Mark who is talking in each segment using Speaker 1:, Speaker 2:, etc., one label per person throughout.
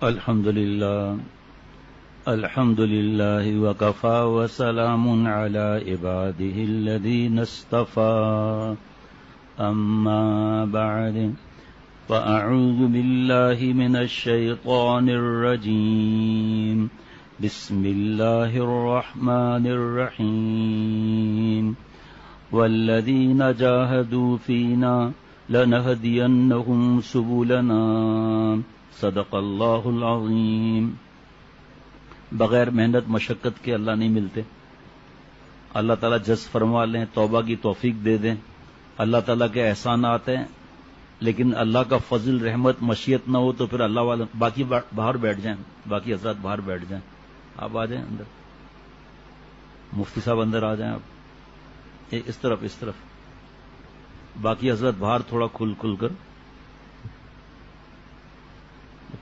Speaker 1: الحمد لله وكفى وسلام على عباده الذين اصطفى أما بعد فأعوذ بالله من الشيطان الرجيم بسم الله الرحمن الرحيم والذين جاهدوا فينا لنهدينهم سبلنا صدق اللہ العظیم۔ بغیر محنت مشقت کے اللہ نہیں ملتے۔ اللہ تعالیٰ جذب فرما لیں، توبہ کی توفیق دے دیں، اللہ تعالیٰ کے احسانات ہیں، لیکن اللہ کا فضل رحمت مشیت نہ ہو تو پھر اللہ والے باقی باہر بیٹھ جائیں، باقی حضرات باہر بیٹھ جائیں۔ آپ آ جائیں اندر، مفتی صاحب اندر آ جائیں، آپ اس طرف باقی حضرات باہر تھوڑا کھل کر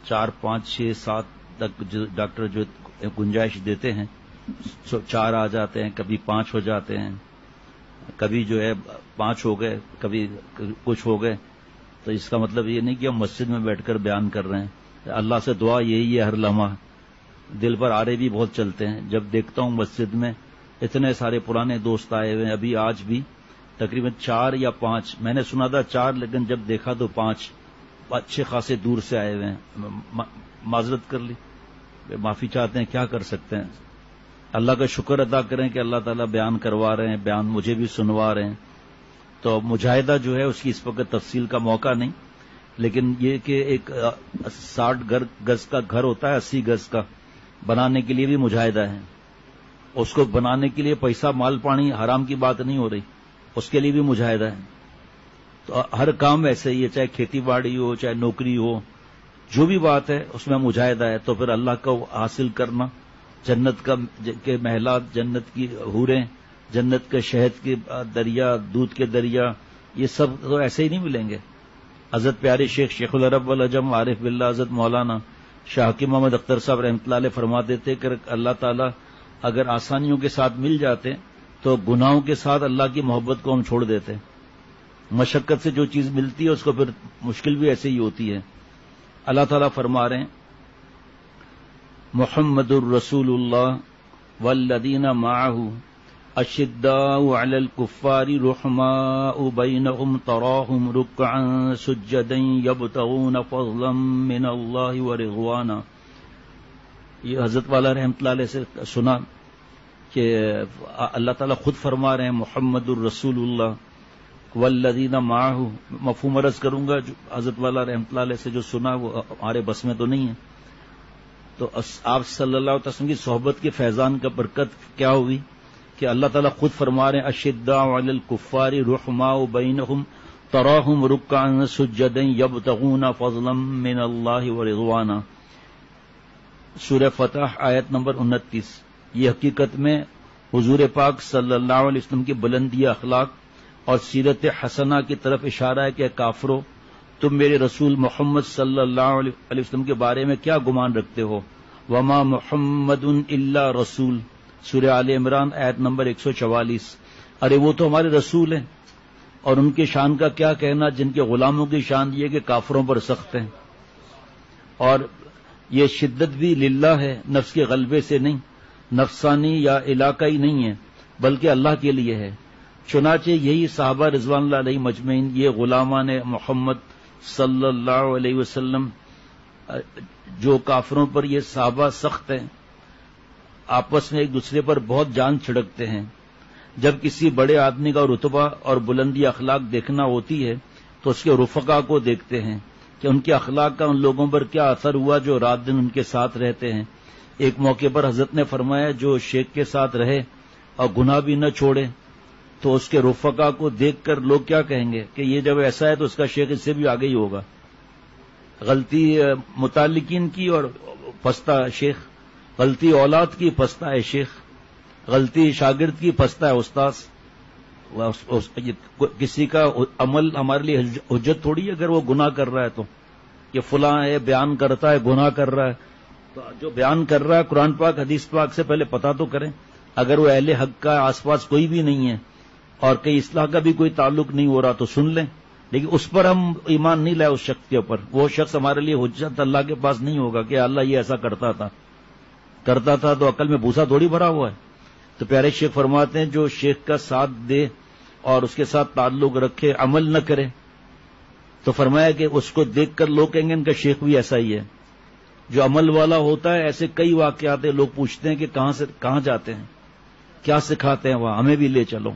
Speaker 1: 4 5 6 7 تک ڈاکٹر جو گنجائش دیتے ہیں، 4 آ جاتے ہیں، کبھی 5 ہو جاتے ہیں، کبھی جو ہے 5 ہو گئے، کبھی کچھ ہو گئے، تو اس کا مطلب یہ نہیں کہ ہم مسجد میں بیٹھ کر بیان کر رہے ہیں۔ اللہ سے دعا یہی ہے ہر لمحہ، دل پر آرے بھی بہت چلتے ہیں۔ جب دیکھتا ہوں مسجد میں اتنے سارے پرانے دوست آئے ہوئے ہیں، ابھی آج بھی تقریباً 4 یا 5، میں نے سنا تھا 4 لیکن جب دیکھا تو 5 اچھے خاصے دور سے آئے ہوئے ہیں۔ معذرت کر لی، معافی چاہتے ہیں، کیا کر سکتے ہیں۔ اللہ کا شکر ادا کریں کہ اللہ تعالیٰ بیان کروا رہے ہیں، بیان مجھے بھی سنوا رہے ہیں۔ تو مجاہدہ جو ہے اس کی اس وقت تفصیل کا موقع نہیں، لیکن یہ کہ ایک 60 گز کا گھر ہوتا ہے، 80 گز کا، بنانے کے لیے بھی مجاہدہ ہے۔ اس کو بنانے کے لیے پیسہ مال پانی حرام کی بات نہیں ہو رہی، اس کے لیے بھی مجاہدہ ہے۔ تو ہر کام ایسے ہی ہے، چاہے کھیتی باڑی ہو، چاہے نوکری ہو، جو بھی بات ہے اس میں مجاہدہ ہے۔ تو پھر اللہ کو حاصل کرنا، جنت کے محلات، جنت کی حوریں، جنت کے شہد کے دریا، دودھ کے دریا، یہ سب تو ایسے ہی نہیں ملیں گے۔ حضرت پیارے شیخ العرب والعجم عارف باللہ حضرت مولانا شاہ حکیم محمد اختر صاحب رحمۃ اللہ علیہ فرما دیتے کہ اللہ تعالیٰ اگر آسانیوں کے ساتھ مل جاتے تو گناہوں کے ساتھ اللہ کی محبت کو ہم چھوڑ دیتے۔ مشقت سے جو چیز ملتی ہے اس کو پھر مشکل بھی ایسے ہی ہوتی ہے۔ اللہ تعالیٰ فرما رہے ہیں محمد الرسول اللہ والذین معہ اشداء علی الکفار رحماء بینہم تراہم رکعا سجدا یبتغون فضلا من اللہ ورضوانا۔ یہ حضرت والا رحمۃ اللہ علیہ سے سنا کہ اللہ تعالیٰ خود فرما رہے ہیں محمد الرسول اللہ والذین معہ، مفہوم عرض کروں گا، جو حضرت والا رحمۃ اللہ علیہ سے جو سنا وہ ہمارے بس میں تو نہیں ہے۔ تو آپ صلی اللہ علیہ وسلم کی صحبت کے فیضان کا برکت کیا ہوئی کہ اللہ تعالیٰ خود فرما رہے ہیں اشداء علی الکفار رحماء بینہم تراہم رکعا سجدا یبتغون فضلا من اللہ ورضوانا۔ سورہ فتح آیت نمبر 29۔ یہ حقیقت میں حضور پاک صلی اللہ علیہ وسلم کی بلندی اخلاق اور سیرت حسنہ کی طرف اشارہ ہے کہ کافرو، تم میرے رسول محمد صلی اللہ علیہ وسلم کے بارے میں کیا گمان رکھتے ہو؟ وما محمد الا رسول، سورہ آل عمران آیت نمبر 144۔ ارے وہ تو ہمارے رسول ہیں، اور ان کی شان کا کیا کہنا جن کے غلاموں کی شان یہ کہ کافروں پر سخت ہیں۔ اور یہ شدت بھی للہ ہے، نفس کے غلبے سے نہیں، نفسانی یا علاقائی نہیں ہے، بلکہ اللہ کے لیے ہے۔ چنانچہ یہی صحابہ رضوان اللہ علیہ مجمعین، یہ غلامان محمد صلی اللہ علیہ وسلم، جو کافروں پر یہ صحابہ سخت ہیں، آپس میں ایک دوسرے پر بہت جان چھڑکتے ہیں۔ جب کسی بڑے آدمی کا رتبہ اور بلندی اخلاق دیکھنا ہوتی ہے تو اس کے رفقا کو دیکھتے ہیں کہ ان کے اخلاق کا ان لوگوں پر کیا اثر ہوا جو رات دن ان کے ساتھ رہتے ہیں۔ ایک موقع پر حضرت نے فرمایا جو شیخ کے ساتھ رہے اور گناہ بھی نہ چھوڑے تو اس کے رفقا کو دیکھ کر لوگ کیا کہیں گے کہ یہ جب ایسا ہے تو اس کا شیخ اس سے بھی آگے ہی ہوگا۔ غلطی متعلقین کی اور پستہ شیخ، غلطی اولاد کی پستہ ہے شیخ، غلطی شاگرد کی پستہ ہے استاذ۔ کسی کا عمل ہمارے لیے حجت تھوڑی ہے اگر وہ گناہ کر رہا ہے تو، یہ فلاں ہے بیان کرتا ہے گناہ کر رہا ہے، تو جو بیان کر رہا ہے قرآن پاک حدیث پاک سے پہلے پتہ تو کریں۔ اگر وہ اہل حق کا آس پاس کوئی بھی نہیں ہے اور کہیں اصلاح کا بھی کوئی تعلق نہیں ہو رہا تو سن لیں، لیکن اس پر ہم ایمان نہیں لائے، اس شخص کے اوپر. وہ شخص ہمارے لیے حجت اللہ کے پاس نہیں ہوگا کہ اللہ یہ ایسا کرتا تھا تو عقل میں بھوسا تھوڑی بھرا ہوا ہے. تو پیارے شیخ فرماتے ہیں جو شیخ کا ساتھ دے اور اس کے ساتھ تعلق رکھے، عمل نہ کرے، تو فرمایا کہ اس کو دیکھ کر لوگ کہیں گے ان کا شیخ بھی ایسا ہی ہے. جو عمل والا ہوتا ہے، ایسے کئی واقعات ہیں، لوگ پوچھتے ہیں کہ کہاں جاتے ہیں، کیا سکھاتے ہیں وہاں، ہمیں بھی لے چلو.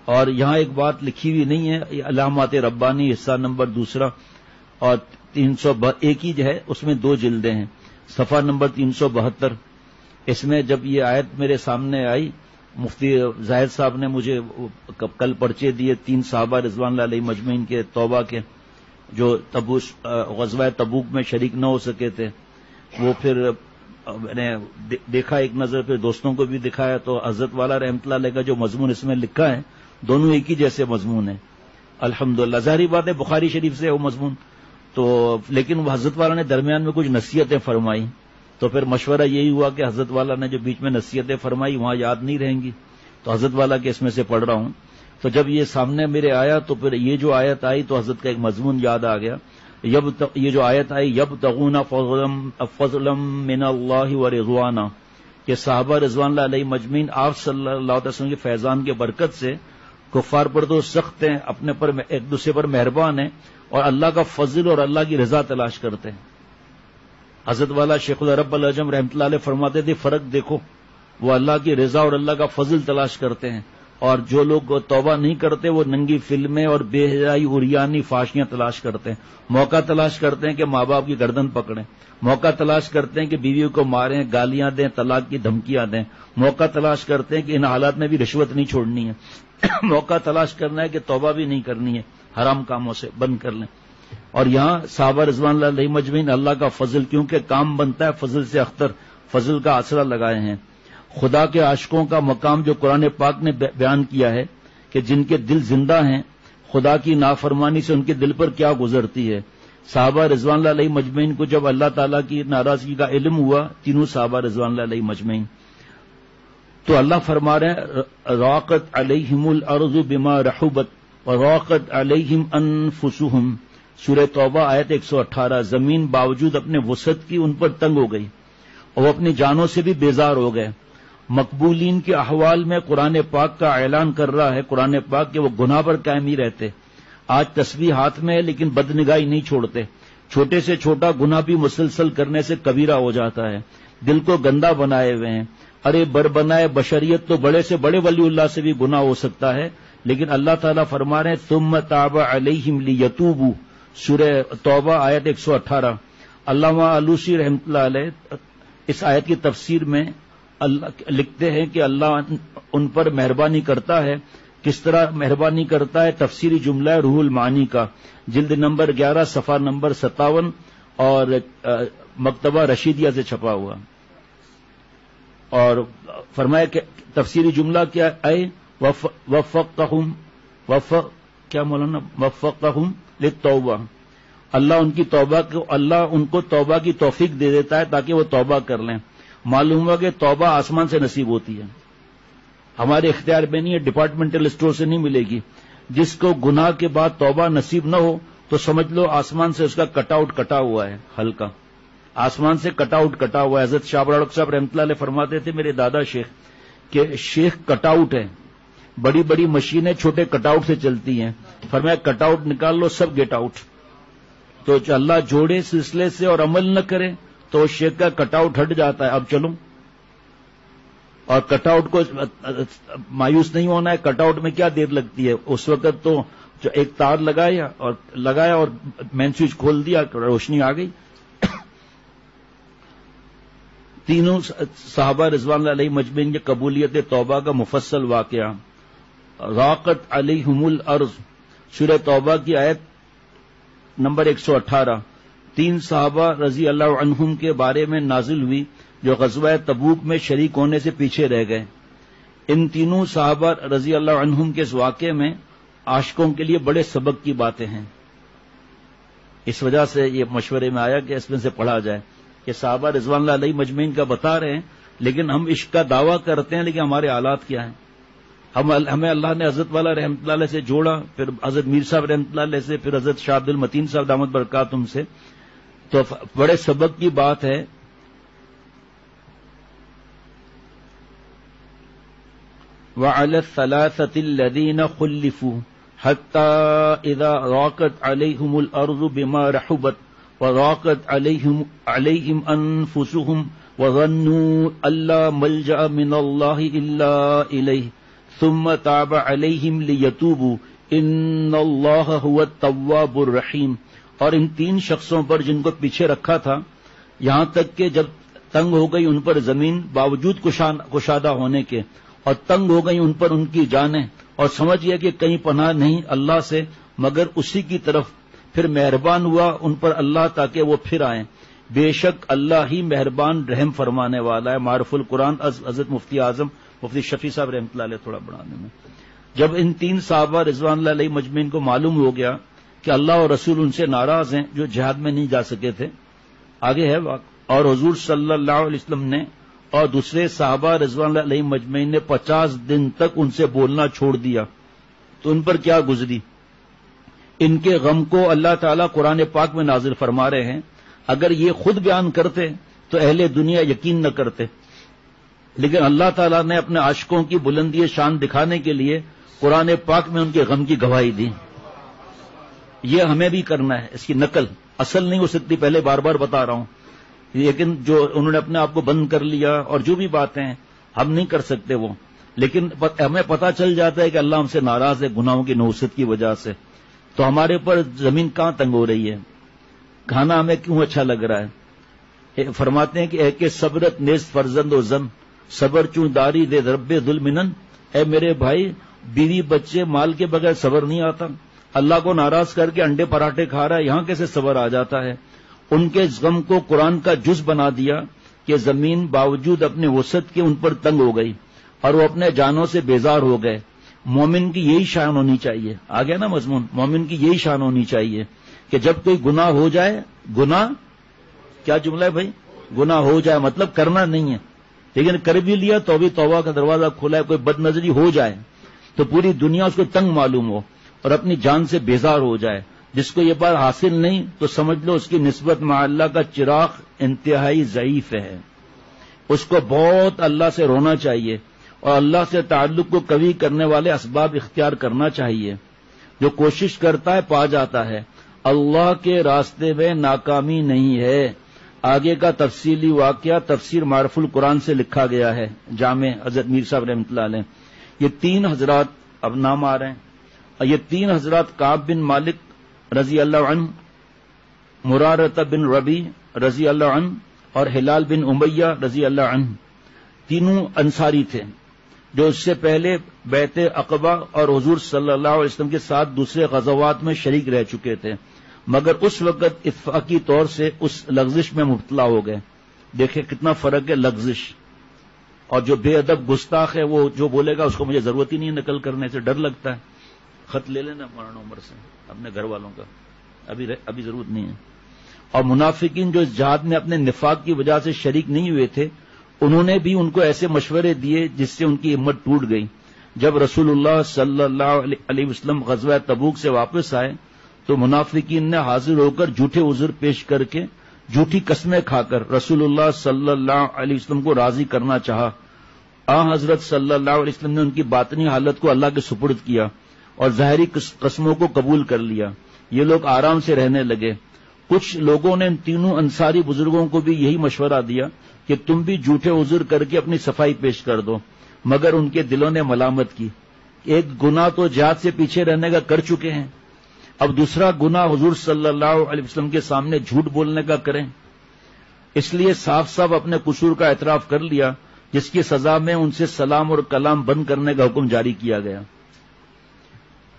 Speaker 1: اور یہاں ایک بات لکھی ہوئی نہیں ہے، علامات ربانی حصہ نمبر 2 اور 301 ہی جو ہے اس میں 2 جلدیں ہیں. صفحہ نمبر 372. اس میں جب یہ آیت میرے سامنے آئی، مفتی زاہد صاحب نے مجھے کل پرچے دیے 3 صحابہ رضوان اللہ علیہ مجمعین کے توبہ کے، جو غزوہ تبوک میں شریک نہ ہو سکے تھے. وہ پھر میں نے دیکھا ایک نظر، پھر دوستوں کو بھی دکھایا، تو حضرت والا رحمۃ اللہ علیہ کا جو مضمون اس میں لکھا ہے، دونوں ایک ہی جیسے مضمون ہیں الحمدللہ. ظاہری بات ہے بخاری شریف سے وہ مضمون تو، لیکن وہ حضرت والا نے درمیان میں کچھ نصیحتیں فرمائی، تو پھر مشورہ یہی ہوا کہ حضرت والا نے جو بیچ میں نصیحتیں فرمائی وہاں یاد نہیں رہیں گی، تو حضرت والا کے اس میں سے پڑھ رہا ہوں. تو جب یہ سامنے میرے آیا تو پھر یہ جو آیت آئی تو حضرت کا ایک مضمون یاد آ گیا. یہ جو آیت آئی یبتغون فضلا من اللہ ورضوانا، کہ صحابہ رضوان اللہ علیہ مجمعین آپ صلی اللہ علیہ وسلم کے فیضان کے برکت سے کفار پر تو سخت ہیں، اپنے پر ایک دوسرے پر مہربان ہیں، اور اللہ کا فضل اور اللہ کی رضا تلاش کرتے ہیں. حضرت والا شیخ العرب العجم رحمۃ اللہ علیہ فرماتے تھے فرق دیکھو، وہ اللہ کی رضا اور اللہ کا فضل تلاش کرتے ہیں، اور جو لوگ توبہ نہیں کرتے وہ ننگی فلمیں اور بے حیائی عریانی فحاشیاں تلاش کرتے ہیں. موقع تلاش کرتے ہیں کہ ماں باپ کی گردن پکڑیں، موقع تلاش کرتے ہیں کہ بیویوں کو ماریں، گالیاں دیں، طلاق کی دھمکیاں دیں، موقع تلاش کرتے ہیں کہ ان حالات میں بھی رشوت نہیں چھوڑنی ہے، موقع تلاش کرنا ہے کہ توبہ بھی نہیں کرنی ہے، حرام کاموں سے بند کر لیں. اور یہاں صحابہ رضوان اللہ علیہ مجمعین اللہ کا فضل، کیونکہ کام بنتا ہے فضل سے اختر، فضل کا آسرا لگائے ہیں. خدا کے عاشقوں کا مقام جو قرآن پاک نے بیان کیا ہے کہ جن کے دل زندہ ہیں، خدا کی نافرمانی سے ان کے دل پر کیا گزرتی ہے. صحابہ رضوان اللہ علیہ مجمعین کو جب اللہ تعالیٰ کی ناراضگی کا علم ہوا، تینوں صحابہ رضوان اللہ علیہ مجمعین، تو اللہ فرما رہے ہیں راقت علیہم الارض بما رحبت وراقت علیہم انفسہم. سورہ توبہ آیت 118. زمین باوجود اپنے وسعت کی ان پر تنگ ہو گئی اور وہ اپنی جانوں سے بھی بیزار ہو گئے. مقبولین کے احوال میں قرآن پاک کا اعلان کر رہا ہے قرآن پاک کہ وہ گناہ پر قائم ہی رہتے. آج تسبیح ہاتھ میں ہے لیکن بدنگاہی نہیں چھوڑتے. چھوٹے سے چھوٹا گناہ بھی مسلسل کرنے سے کبیرہ ہو جاتا ہے. دل کو گندا بنائے ہوئے ہیں. ارے بربنائے بشریت تو بڑے سے بڑے ولی اللہ سے بھی گناہ ہو سکتا ہے، لیکن اللہ تعالیٰ فرما رہے ہیں ثم تاب علیہم لیتوبوا. سورہ توبہ آیت 118. علامہ آلوسی رحمۃ اللہ علیہ اس آیت کی تفسیر میں لکھتے ہیں کہ اللہ ان پر مہربانی کرتا ہے. کس طرح مہربانی کرتا ہے؟ تفسیری جملہ روح المعانی کا، جلد نمبر 11 صفحہ نمبر 57 اور مکتبہ رشیدیہ سے چھپا ہوا. اور فرمایا کہ تفسیری جملہ کیا ہے؟ کیا مولانا؟ وفقہم للتوبہ. اللہ ان کی توبہ کو، اللہ ان کو توبہ کی توفیق دے دیتا ہے تاکہ وہ توبہ کر لیں. معلوم ہوا کہ توبہ آسمان سے نصیب ہوتی ہے، ہمارے اختیار میں نہیں ہے، ڈپارٹمنٹل اسٹور سے نہیں ملے گی. جس کو گناہ کے بعد توبہ نصیب نہ ہو تو سمجھ لو آسمان سے اس کا کٹ آؤٹ کٹا ہوا ہے، ہلکا آسمان سے کٹ آؤٹ کٹا ہوا ہے. حضرت شاہ بڑک صاحب رحمۃ اللہ علیہ فرماتے تھے میرے دادا شیخ کہ شیخ کٹ آؤٹ ہے، بڑی بڑی مشینیں چھوٹے کٹ آؤٹ سے چلتی ہیں. فرمایا کٹ آؤٹ نکال لو سب گیٹ آؤٹ. تو اللہ جوڑے سلسلے سے اور عمل نہ کرے تو شیخ کا کٹ آؤٹ ہٹ جاتا ہے. اب چلو، اور کٹ آؤٹ کو مایوس نہیں ہونا ہے. کٹ آؤٹ میں کیا دیر لگتی ہے؟ اس وقت تو جو ایک تار لگایا اور مین سوئچ کھول دیا، روشنی آ گئی. تینوں صحابہ رضوان اللہ علیہ مجمعین کی قبولیت توبہ کا مفصل واقعہ. راقت علیہم الارض سورہ توبہ کی آیت نمبر 118. 3 صحابہ رضی اللہ عنہم کے بارے میں نازل ہوئی جو غزوہ تبوک میں شریک ہونے سے پیچھے رہ گئے. ان تینوں صحابہ رضی اللہ عنہم کے اس واقعے میں عاشقوں کے لیے بڑے سبق کی باتیں ہیں. اس وجہ سے یہ مشورے میں آیا کہ اس میں سے پڑھا جائے کہ صحابہ رضوان اللہ علیہ مجمعین کا بتا رہے ہیں، لیکن ہم عشق کا دعویٰ کرتے ہیں، لیکن ہمارے حالات کیا ہیں؟ ہمیں اللہ نے حضرت والا رحمۃ اللہ علیہ سے جوڑا، پھر حضرت میر صاحب رحمۃ اللہ علیہ سے، پھر حضرت شاہ عبد المتین صاحب دامت برکاتہم سے، تو بڑے سبق کی بات ہے۔ وعلى الثلاثة الذين خلفوا حتى إذا ضاقت عليهم الأرض بما رحبت وضاقت عليهم أنفسهم وظنوا أن لا ملجأ من الله إلا إليه ثم تاب عليهم ليتوبوا إن الله هو التواب الرحيم۔ اور ان تین شخصوں پر جن کو پیچھے رکھا تھا، یہاں تک کہ جب تنگ ہو گئی ان پر زمین باوجود کشادہ ہونے کے، اور تنگ ہو گئی ان پر ان کی جانیں، اور سمجھ گیا کہ کہیں پناہ نہیں اللہ سے مگر اسی کی طرف، پھر مہربان ہوا ان پر اللہ تاکہ وہ پھر آئیں۔ بے شک اللہ ہی مہربان رحم فرمانے والا ہے۔ معرف القرآن حضرت مفتی اعظم مفتی شفیع صاحب رحمۃ اللہ علیہ تھوڑا بڑھانے میں۔ جب ان تین صحابہ رضوان اللہ علیہ مجمعین کو معلوم ہو گیا کہ اللہ اور رسول ان سے ناراض ہیں جو جہاد میں نہیں جا سکے تھے، آگے ہے اور حضور صلی اللہ علیہ وسلم نے اور دوسرے صحابہ رضوان اللہ علیہ مجمعین نے 50 دن تک ان سے بولنا چھوڑ دیا، تو ان پر کیا گزری؟ ان کے غم کو اللہ تعالیٰ قرآن پاک میں نازل فرما رہے ہیں۔ اگر یہ خود بیان کرتے تو اہل دنیا یقین نہ کرتے، لیکن اللہ تعالیٰ نے اپنے عاشقوں کی بلندی شان دکھانے کے لیے قرآن پاک میں ان کے غم کی گواہی دی۔ یہ ہمیں بھی کرنا ہے، اس کی نقل اصل نہیں ہو سکتی، پہلے بار بار بتا رہا ہوں، لیکن جو انہوں نے اپنے آپ کو بند کر لیا اور جو بھی باتیں ہیں ہم نہیں کر سکتے وہ، لیکن ہمیں پتہ چل جاتا ہے کہ اللہ ہم سے ناراض ہے گناہوں کی نحوست کی وجہ سے، تو ہمارے پر زمین کہاں تنگ ہو رہی ہے، کھانا ہمیں کیوں اچھا لگ رہا ہے۔ فرماتے ہیں کہ اے کہ صبرت نیز فرزند و زن صبر چوں داری دے رب ظلمنن، اے میرے بھائی بیوی بچے مال کے بغیر صبر نہیں آتا، اللہ کو ناراض کر کے انڈے پراٹھے کھا رہا ہے، یہاں کیسے صبر آ جاتا ہے۔ ان کے غم کو قرآن کا جز بنا دیا کہ زمین باوجود اپنے وسعت کے ان پر تنگ ہو گئی اور وہ اپنے جانوں سے بیزار ہو گئے۔ مومن کی یہی شان ہونی چاہیے، آ گیا نا مضمون، مومن کی یہی شان ہونی چاہیے کہ جب کوئی گناہ ہو جائے، گناہ کیا جملہ ہے بھائی، گناہ ہو جائے مطلب کرنا نہیں ہے، لیکن کر بھی لیا تو بھی توبہ کا دروازہ کھلا ہے، کوئی بد نظری ہو جائے تو پوری دنیا اس کو تنگ معلوم ہو اور اپنی جان سے بیزار ہو جائے۔ جس کو یہ بات حاصل نہیں تو سمجھ لو اس کی نسبت مع اللہ کا چراغ انتہائی ضعیف ہے، اس کو بہت اللہ سے رونا چاہیے اور اللہ سے تعلق کو قوی کرنے والے اسباب اختیار کرنا چاہیے۔ جو کوشش کرتا ہے پا جاتا ہے، اللہ کے راستے میں ناکامی نہیں ہے۔ آگے کا تفصیلی واقعہ تفسیر معرف القرآن سے لکھا گیا ہے، جامع حضرت میر صاحب رحمۃ اللہ علیہ۔ یہ تین حضرات اب نام آ رہے ہیں، یہ تین حضرات کعب بن مالک رضی اللہ عنہ، مرارۃ بن ربی رضی اللہ عنہ اور ہلال بن امیہ رضی اللہ عنہ، تینوں انصاری تھے جو اس سے پہلے بیعت عقبہ اور حضور صلی اللہ علیہ وسلم کے ساتھ دوسرے غزوات میں شریک رہ چکے تھے، مگر اس وقت اتفاقی طور سے اس لغزش میں مبتلا ہو گئے۔ دیکھیں کتنا فرق ہے لغزش اور جو بے ادب گستاخ ہے وہ جو بولے گا اس کو مجھے ضرورت ہی نہیں نقل کرنے سے، ڈر لگتا ہے، خط لے لینا مولانا عمر سے اپنے گھر والوں کا، ابھی ضرورت نہیں ہے۔ اور منافقین جو اس جہاد میں اپنے نفاق کی وجہ سے شریک نہیں ہوئے تھے، انہوں نے بھی ان کو ایسے مشورے دیے جس سے ان کی ہمت ٹوٹ گئی۔ جب رسول اللہ صلی اللہ علیہ وسلم غزوہ تبوک سے واپس آئے تو منافقین نے حاضر ہو کر جھوٹے عذر پیش کر کے جھوٹی قسمیں کھا کر رسول اللہ صلی اللہ علیہ وسلم کو راضی کرنا چاہا۔ حضرت صلی اللہ علیہ وسلم نے ان کی باطنی حالت کو اللہ کے سپرد کیا اور ظاہری قسموں کو قبول کر لیا۔ یہ لوگ آرام سے رہنے لگے۔ کچھ لوگوں نے ان تینوں انصاری بزرگوں کو بھی یہی مشورہ دیا کہ تم بھی جھوٹے عذر کر کے اپنی صفائی پیش کر دو، مگر ان کے دلوں نے ملامت کی۔ ایک گناہ تو جہاد سے پیچھے رہنے کا کر چکے ہیں، اب دوسرا گناہ حضور صلی اللہ علیہ وسلم کے سامنے جھوٹ بولنے کا کریں، اس لیے صاف صاف اپنے قصور کا اعتراف کر لیا، جس کی سزا میں ان سے سلام اور کلام بند کرنے کا حکم جاری کیا گیا۔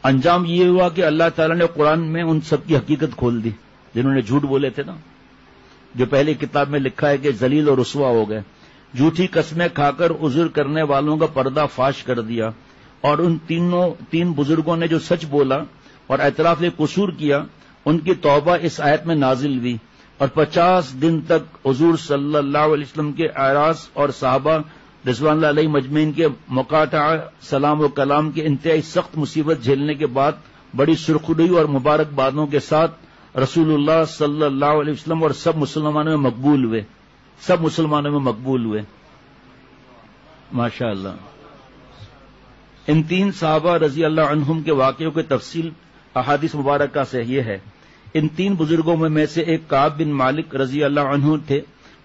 Speaker 1: انجام یہ ہوا کہ اللہ تعالیٰ نے قرآن میں ان سب کی حقیقت کھول دی جنہوں نے جھوٹ بولے تھے نا، جو پہلی کتاب میں لکھا ہے کہ ذلیل اور رسوا ہو گئے۔ جھوٹی قسمیں کھا کر عذر کرنے والوں کا پردہ فاش کر دیا، اور ان تین بزرگوں نے جو سچ بولا اور اعتراف قصور کیا، ان کی توبہ اس آیت میں نازل ہوئی، اور 50 دن تک حضور صلی اللہ علیہ وسلم کے اعراض اور صحابہ رضوان اللہ علیہ مجمعین کے مقاطع سلام و کلام کے انتہائی سخت مصیبت جھیلنے کے بعد بڑی سرخروئی اور مبارکبادوں کے ساتھ رسول اللہ صلی اللہ علیہ وسلم اور سب مسلمانوں میں مقبول ہوئے. ماشاء اللہ. ان تین صحابہ رضی اللہ عنہم کے واقعوں کی تفصیل احادیث مبارکہ سے یہ ہے. ان تین بزرگوں میں سے ایک کعب بن مالک رضی اللہ عنہ تھے.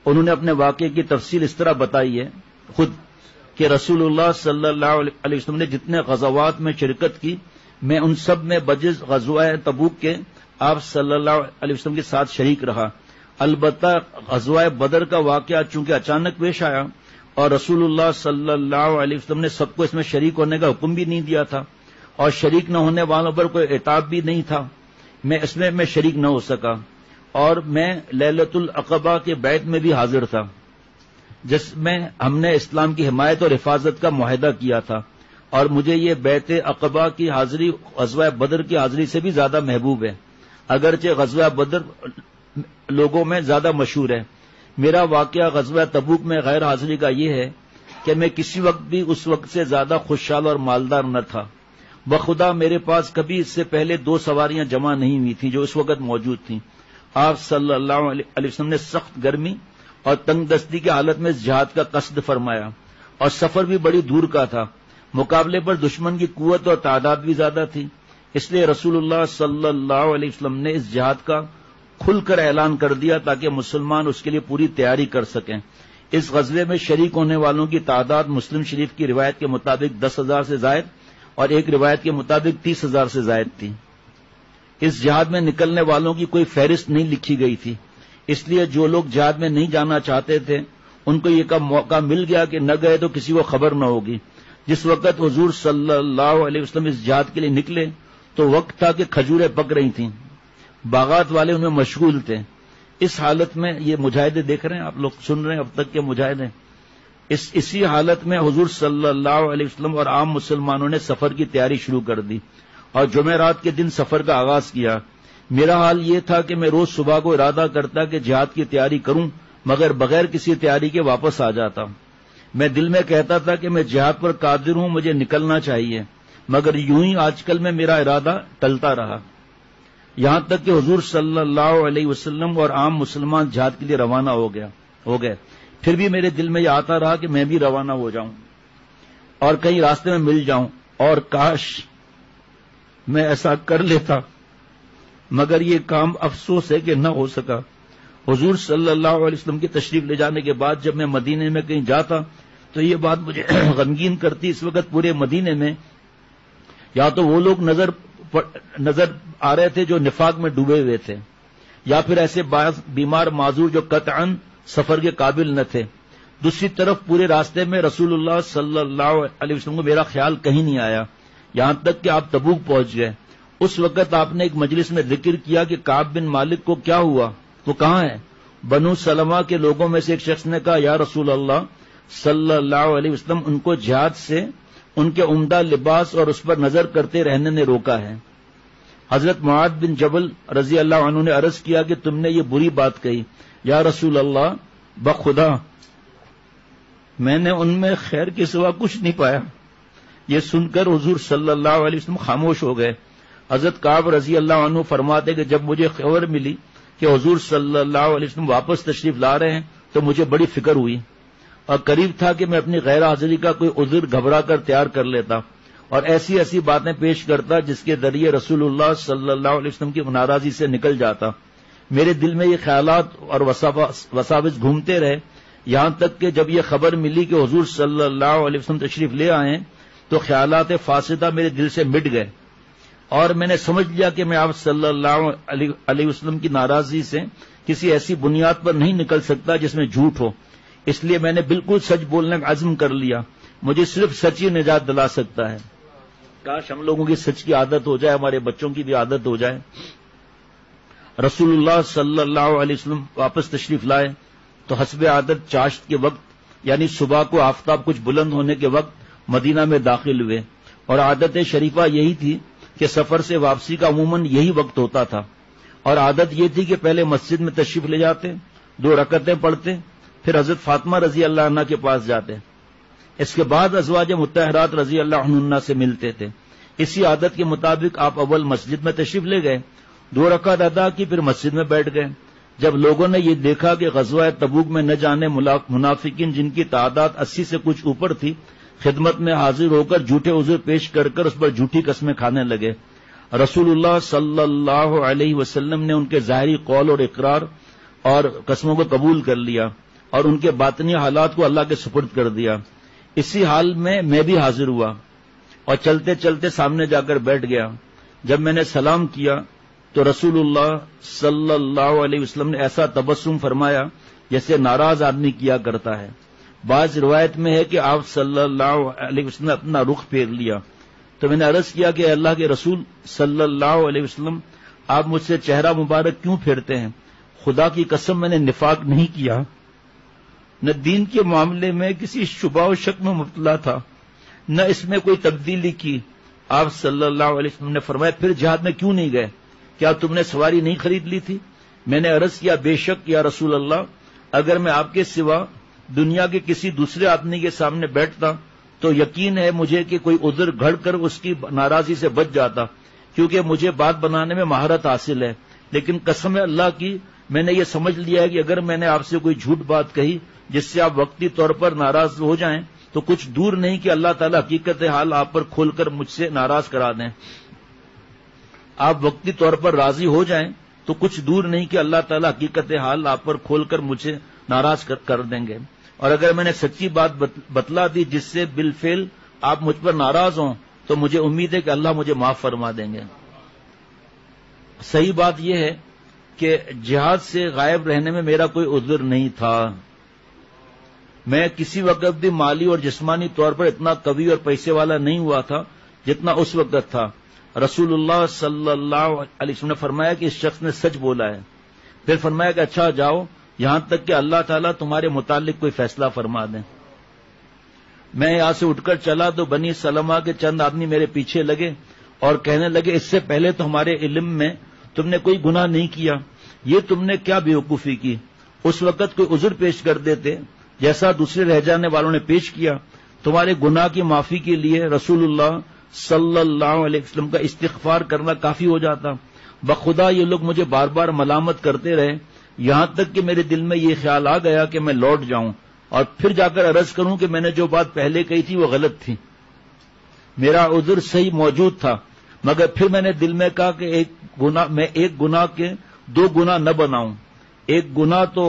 Speaker 1: انہوں نے اپنے واقعے کی تفصیل اس طرح بتائی ہے خود کہ رسول اللہ صلی اللہ علیہ وسلم نے جتنے غزوات میں شرکت کی میں ان سب میں بجز غزوہ تبوک کے آپ صلی اللہ علیہ وسلم کے ساتھ شریک رہا. البتہ غزوہ بدر کا واقعہ چونکہ اچانک پیش آیا اور رسول اللہ صلی اللہ علیہ وسلم نے سب کو اس میں شریک ہونے کا حکم بھی نہیں دیا تھا اور شریک نہ ہونے والوں پر کوئی عتاب بھی نہیں تھا، اس میں شریک نہ ہو سکا. اور میں لیلۃ العقبہ کے بیعت میں بھی حاضر تھا جس میں ہم نے اسلام کی حمایت اور حفاظت کا معاہدہ کیا تھا، اور مجھے یہ بیعت عقبہ کی حاضری غزوہ بدر کی حاضری سے بھی زیادہ محبوب ہے، اگرچہ غزوہ بدر لوگوں میں زیادہ مشہور ہے. میرا واقعہ غزوہ تبوک میں غیر حاضری کا یہ ہے کہ میں کسی وقت بھی اس وقت سے زیادہ خوشحال اور مالدار نہ تھا. بخدا میرے پاس کبھی اس سے پہلے 2 سواریاں جمع نہیں ہوئی تھیں جو اس وقت موجود تھیں. آپ صلی اللہ علیہ وسلم نے سخت گرمی اور تنگ دستی کی حالت میں اس جہاد کا قصد فرمایا اور سفر بھی بڑی دور کا تھا. مقابلے پر دشمن کی قوت اور تعداد بھی زیادہ تھی، اس لیے رسول اللہ صلی اللہ علیہ وسلم نے اس جہاد کا کھل کر اعلان کر دیا تاکہ مسلمان اس کے لیے پوری تیاری کر سکیں. اس غزوے میں شریک ہونے والوں کی تعداد مسلم شریف کی روایت کے مطابق 10,000 سے زائد اور ایک روایت کے مطابق 30,000 سے زائد تھی. اس جہاد میں نکلنے والوں کی کوئی فہرست نہیں لکھی گئی تھی، اس لیے جو لوگ جہاد میں نہیں جانا چاہتے تھے ان کو یہ موقع مل گیا کہ نہ گئے تو کسی کو خبر نہ ہوگی. جس وقت حضور صلی اللہ علیہ وسلم اس جہاد کے لیے نکلے تو وقت تھا کہ کھجوریں پک رہی تھیں، باغات والے ان میں مشغول تھے. اس حالت میں یہ مجاہدے دیکھ رہے ہیں آپ لوگ، سن رہے ہیں اب تک کے مجاہدے. اسی حالت میں حضور صلی اللہ علیہ وسلم اور عام مسلمانوں نے سفر کی تیاری شروع کر دی اور جمعرات کے دن سفر کا آغاز کیا. میرا حال یہ تھا کہ میں روز صبح کو ارادہ کرتا کہ جہاد کی تیاری کروں مگر بغیر کسی تیاری کے واپس آ جاتا. میں دل میں کہتا تھا کہ میں جہاد پر قادر ہوں، مجھے نکلنا چاہیے، مگر یوں ہی آج کل میں میرا ارادہ ٹلتا رہا، یہاں تک کہ حضور صلی اللہ علیہ وسلم اور عام مسلمان جہاد کے لیے روانہ ہو گئے. پھر بھی میرے دل میں یہ آتا رہا کہ میں بھی روانہ ہو جاؤں اور کہیں راستے میں مل جاؤں، اور کاش میں ایسا کر لیتا، مگر یہ کام افسوس ہے کہ نہ ہو سکا. حضور صلی اللہ علیہ وسلم کی تشریف لے جانے کے بعد جب میں مدینے میں کہیں جاتا تو یہ بات مجھے غمگین کرتی. اس وقت پورے مدینے میں یا تو وہ لوگ نظر آ رہے تھے جو نفاق میں ڈوبے ہوئے تھے، یا پھر ایسے بیمار معذور جو قطعاً سفر کے قابل نہ تھے. دوسری طرف پورے راستے میں رسول اللہ صلی اللہ علیہ وسلم کو میرا خیال کہیں نہیں آیا، یہاں تک کہ آپ تبوک پہنچ گئے. اس وقت آپ نے ایک مجلس میں ذکر کیا کہ کعب بن مالک کو کیا ہوا، وہ کہاں ہے؟ بنو سلمہ کے لوگوں میں سے ایک شخص نے کہا یا رسول اللہ صلی اللہ علیہ وسلم ان کو جہاد سے ان کے عمدہ لباس اور اس پر نظر کرتے رہنے نے روکا ہے. حضرت معاذ بن جبل رضی اللہ عنہ نے عرض کیا کہ تم نے یہ بری بات کہی. یا رسول اللہ بخدا میں نے ان میں خیر کے سوا کچھ نہیں پایا. یہ سن کر حضور صلی اللہ علیہ وسلم خاموش ہو گئے. حضرت کعب رضی اللہ عنہ فرماتے کہ جب مجھے خبر ملی کہ حضور صلی اللہ علیہ وسلم واپس تشریف لا رہے ہیں تو مجھے بڑی فکر ہوئی اور قریب تھا کہ میں اپنی غیر حاضری کا کوئی عذر گھبرا کر تیار کر لیتا اور ایسی باتیں پیش کرتا جس کے ذریعے رسول اللہ صلی اللہ علیہ وسلم کی ناراضی سے نکل جاتا. میرے دل میں یہ خیالات اور وساوس گھومتے رہے، یہاں تک کہ جب یہ خبر ملی کہ حضور صلی اللہ علیہ وسلم تشریف لے آئے تو خیالات فاسدہ میرے دل سے مٹ گئے اور میں نے سمجھ لیا کہ میں آپ صلی اللہ علیہ وسلم کی ناراضی سے کسی ایسی بنیاد پر نہیں نکل سکتا جس میں جھوٹ ہو. اس لیے میں نے بالکل سچ بولنے کا عزم کر لیا. مجھے صرف سچ ہی نجات دلا سکتا ہے. کاش ہم لوگوں کی سچ کی عادت ہو جائے، ہمارے بچوں کی بھی عادت ہو جائے. رسول اللہ صلی اللہ علیہ وسلم واپس تشریف لائے تو حسب عادت چاشت کے وقت یعنی صبح کو آفتاب کچھ بلند ہونے کے وقت مدینہ میں داخل ہوئے، اور عادت شریفہ یہی تھی کہ سفر سے واپسی کا عموماً یہی وقت ہوتا تھا، اور عادت یہ تھی کہ پہلے مسجد میں تشریف لے جاتے، 2 رکعتیں پڑھتے، پھر حضرت فاطمہ رضی اللہ عنہ کے پاس جاتے اس کے بعد ازواج مطہرات رضی اللہ عنہن سے ملتے تھے۔ اسی عادت کے مطابق آپ اول مسجد میں تشریف لے گئے، 2 رکعت ادا کی، پھر مسجد میں بیٹھ گئے۔ جب لوگوں نے یہ دیکھا کہ غزوہ تبوک میں نہ جانے منافقین جن کی تعداد 80 سے کچھ اوپر تھی، خدمت میں حاضر ہو کر جھوٹے عذر پیش کر کر اس پر جھوٹی قسمیں کھانے لگے، رسول اللہ صلی اللہ علیہ وسلم نے ان کے ظاہری قول اور اقرار اور قسموں کو قبول کر لیا اور ان کے باطنی حالات کو اللہ کے سپرد کر دیا۔ اسی حال میں بھی حاضر ہوا اور چلتے چلتے سامنے جا کر بیٹھ گیا۔ جب میں نے سلام کیا تو رسول اللہ صلی اللہ علیہ وسلم نے ایسا تبسم فرمایا جیسے ناراض آدمی کیا کرتا ہے۔ بعض روایت میں ہے کہ آپ صلی اللہ علیہ وسلم نے اپنا رخ پھیر لیا تو میں نے عرض کیا کہ اللہ کے رسول صلی اللہ علیہ وسلم، آپ مجھ سے چہرہ مبارک کیوں پھیرتے ہیں؟ خدا کی قسم میں نے نفاق نہیں کیا، نہ دین کے معاملے میں کسی شبہ و شک میں مبتلا تھا، نہ اس میں کوئی تبدیلی کی۔ آپ صلی اللہ علیہ وسلم نے فرمایا پھر جہاد میں کیوں نہیں گئے؟ کیا تم نے سواری نہیں خرید لی تھی؟ میں نے عرض کیا بے شک یا رسول اللہ، اگر میں آپ کے سوا دنیا کے کسی دوسرے آدمی کے سامنے بیٹھتا تو یقین ہے مجھے کہ کوئی عذر گھڑ کر اس کی ناراضی سے بچ جاتا، کیونکہ مجھے بات بنانے میں مہارت حاصل ہے، لیکن قسم اللہ کی میں نے یہ سمجھ لیا ہے کہ اگر میں نے آپ سے کوئی جھوٹ بات کہی جس سے آپ وقتی طور پر ناراض ہو جائیں تو کچھ دور نہیں کہ اللہ تعالیٰ حقیقت حال آپ پر کھول کر مجھ سے ناراض کرا دیں۔ آپ وقتی طور پر راضی ہو جائیں تو کچھ دور نہیں کہ اللہ تعالیٰ حقیقت حال آپ پر کھول کر مجھے ناراض کر دیں گے، اور اگر میں نے سچی بات بتلا دی جس سے بالفعل آپ مجھ پر ناراض ہوں تو مجھے امید ہے کہ اللہ مجھے معاف فرما دیں گے۔ صحیح بات یہ ہے کہ جہاد سے غائب رہنے میں میرا کوئی عذر نہیں تھا، میں کسی وقت بھی مالی اور جسمانی طور پر اتنا قوی اور پیسے والا نہیں ہوا تھا جتنا اس وقت تھا۔ رسول اللہ صلی اللہ علیہ وسلم نے فرمایا کہ اس شخص نے سچ بولا ہے، پھر فرمایا کہ اچھا جاؤ یہاں تک کہ اللہ تعالیٰ تمہارے متعلق کوئی فیصلہ فرما دیں۔ میں یہاں سے اٹھ کر چلا تو بنی سلمہ کے چند آدمی میرے پیچھے لگے اور کہنے لگے اس سے پہلے تو ہمارے علم میں تم نے کوئی گناہ نہیں کیا، یہ تم نے کیا بیوقوفی کی؟ اس وقت کوئی عذر پیش کر دیتے جیسا دوسرے رہ جانے والوں نے پیش کیا، تمہارے گناہ کی معافی کے لیے رسول اللہ صلی اللہ علیہ وسلم کا استغفار کرنا کافی ہو جاتا۔ بخدا یہ لوگ مجھے بار بار ملامت کرتے رہے، یہاں تک کہ میرے دل میں یہ خیال آ گیا کہ میں لوٹ جاؤں اور پھر جا کر عرض کروں کہ میں نے جو بات پہلے کہی تھی وہ غلط تھی، میرا عذر صحیح موجود تھا، مگر پھر میں نے دل میں کہا کہ ایک گناہ کے 2 گناہ نہ بناؤں، ایک گناہ تو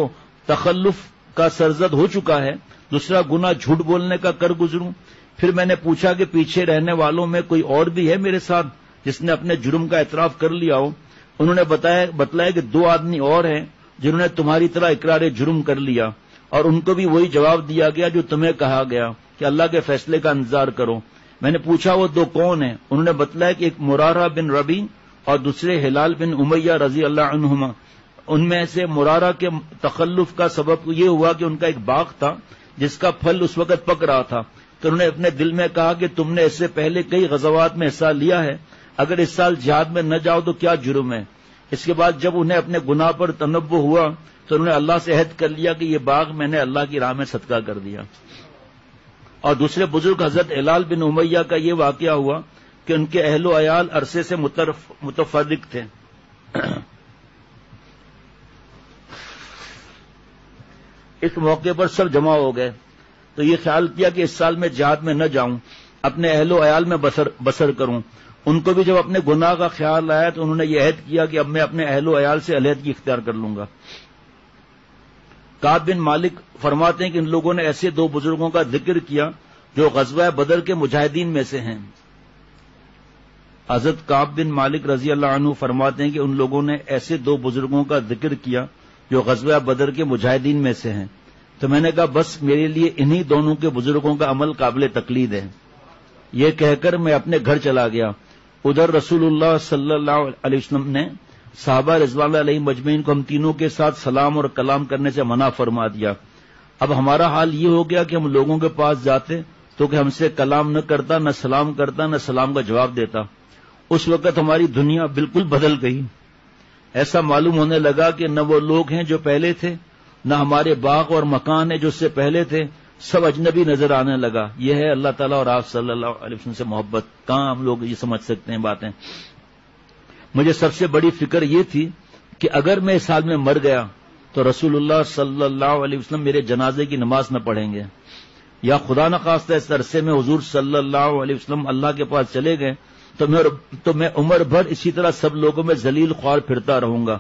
Speaker 1: تخلف کا سرزد ہو چکا ہے، دوسرا گناہ جھوٹ بولنے کا کر گزروں۔ پھر میں نے پوچھا کہ پیچھے رہنے والوں میں کوئی اور بھی ہے میرے ساتھ جس نے اپنے جرم کا اعتراف کر لیا ہو؟ انہوں نے بتلایا کہ 2 آدمی اور ہیں جنہوں نے تمہاری طرح اقرار جرم کر لیا، اور ان کو بھی وہی جواب دیا گیا جو تمہیں کہا گیا کہ اللہ کے فیصلے کا انتظار کرو۔ میں نے پوچھا وہ 2 کون ہیں؟ انہوں نے بتلایا کہ ایک مرارہ بن ربی اور دوسرے ہلال بن امیہ رضی اللہ عنہما۔ ان میں سے مرارہ کے تخلف کا سبب یہ ہوا کہ ان کا ایک باغ تھا جس کا پھل اس وقت پک رہا تھا، تو انہوں نے اپنے دل میں کہا کہ تم نے اس سے پہلے کئی غزوات میں حصہ لیا ہے، اگر اس سال جہاد میں نہ جاؤ تو کیا جرم ہے؟ اس کے بعد جب انہیں اپنے گناہ پر تنبہ ہوا تو انہوں نے اللہ سے عہد کر لیا کہ یہ باغ میں نے اللہ کی راہ میں صدقہ کر دیا۔ اور دوسرے بزرگ حضرت ہلال بن امیہ کا یہ واقعہ ہوا کہ ان کے اہل و عیال عرصے سے متفرق تھے، اس موقع پر سب جمع ہو گئے تو یہ خیال کیا کہ اس سال میں جہاد میں نہ جاؤں، اپنے اہل و عیال میں بسر کروں۔ ان کو بھی جب اپنے گناہ کا خیال آیا تو انہوں نے یہ عہد کیا کہ اب میں اپنے اہل و عیال سے علیحدگی اختیار کر لوں گا۔ کعب بن مالک فرماتے ہیں کہ ان لوگوں نے ایسے 2 بزرگوں کا ذکر کیا جو غزوہ بدر کے مجاہدین میں سے ہیں۔ حضرت کعب بن مالک رضی اللہ عنہ فرماتے ہیں کہ ان لوگوں نے ایسے 2 بزرگوں کا ذکر کیا جو غزوہ بدر کے مجاہدین میں سے ہیں، تو میں نے کہا بس میرے لیے انہی دونوں کے بزرگوں کا عمل قابل تقلید ہے۔ یہ کہہ کر میں اپنے گھر چلا گیا۔ ادھر رسول اللہ صلی اللہ علیہ وسلم نے صحابہ رضوان اللہ علیہ مجمعین کو ہم تینوں کے ساتھ سلام اور کلام کرنے سے منع فرما دیا۔ اب ہمارا حال یہ ہو گیا کہ ہم لوگوں کے پاس جاتے تو کہ ہم سے کلام نہ کرتا، نہ سلام کرتا، نہ سلام کا جواب دیتا۔ اس وقت ہماری دنیا بالکل بدل گئی، ایسا معلوم ہونے لگا کہ نہ وہ لوگ ہیں جو پہلے تھے، نہ ہمارے باغ اور مکان ہیں جو اس سے پہلے تھے، سب اجنبی نظر آنے لگا. یہ ہے اللہ تعالیٰ اور آپ صلی اللہ علیہ وسلم سے محبت. کہاں ہم لوگ یہ سمجھ سکتے ہیں باتیں. مجھے سب سے بڑی فکر یہ تھی کہ اگر میں اس حال میں مر گیا تو رسول اللہ صلی اللہ علیہ وسلم میرے جنازے کی نماز نہ پڑھیں گے، یا خدا نخواستہ اس عرصے میں حضور صلی اللہ علیہ وسلم اللہ کے پاس چلے گئے تو میں عمر بھر اسی طرح سب لوگوں میں ذلیل خوار پھرتا رہوں گا.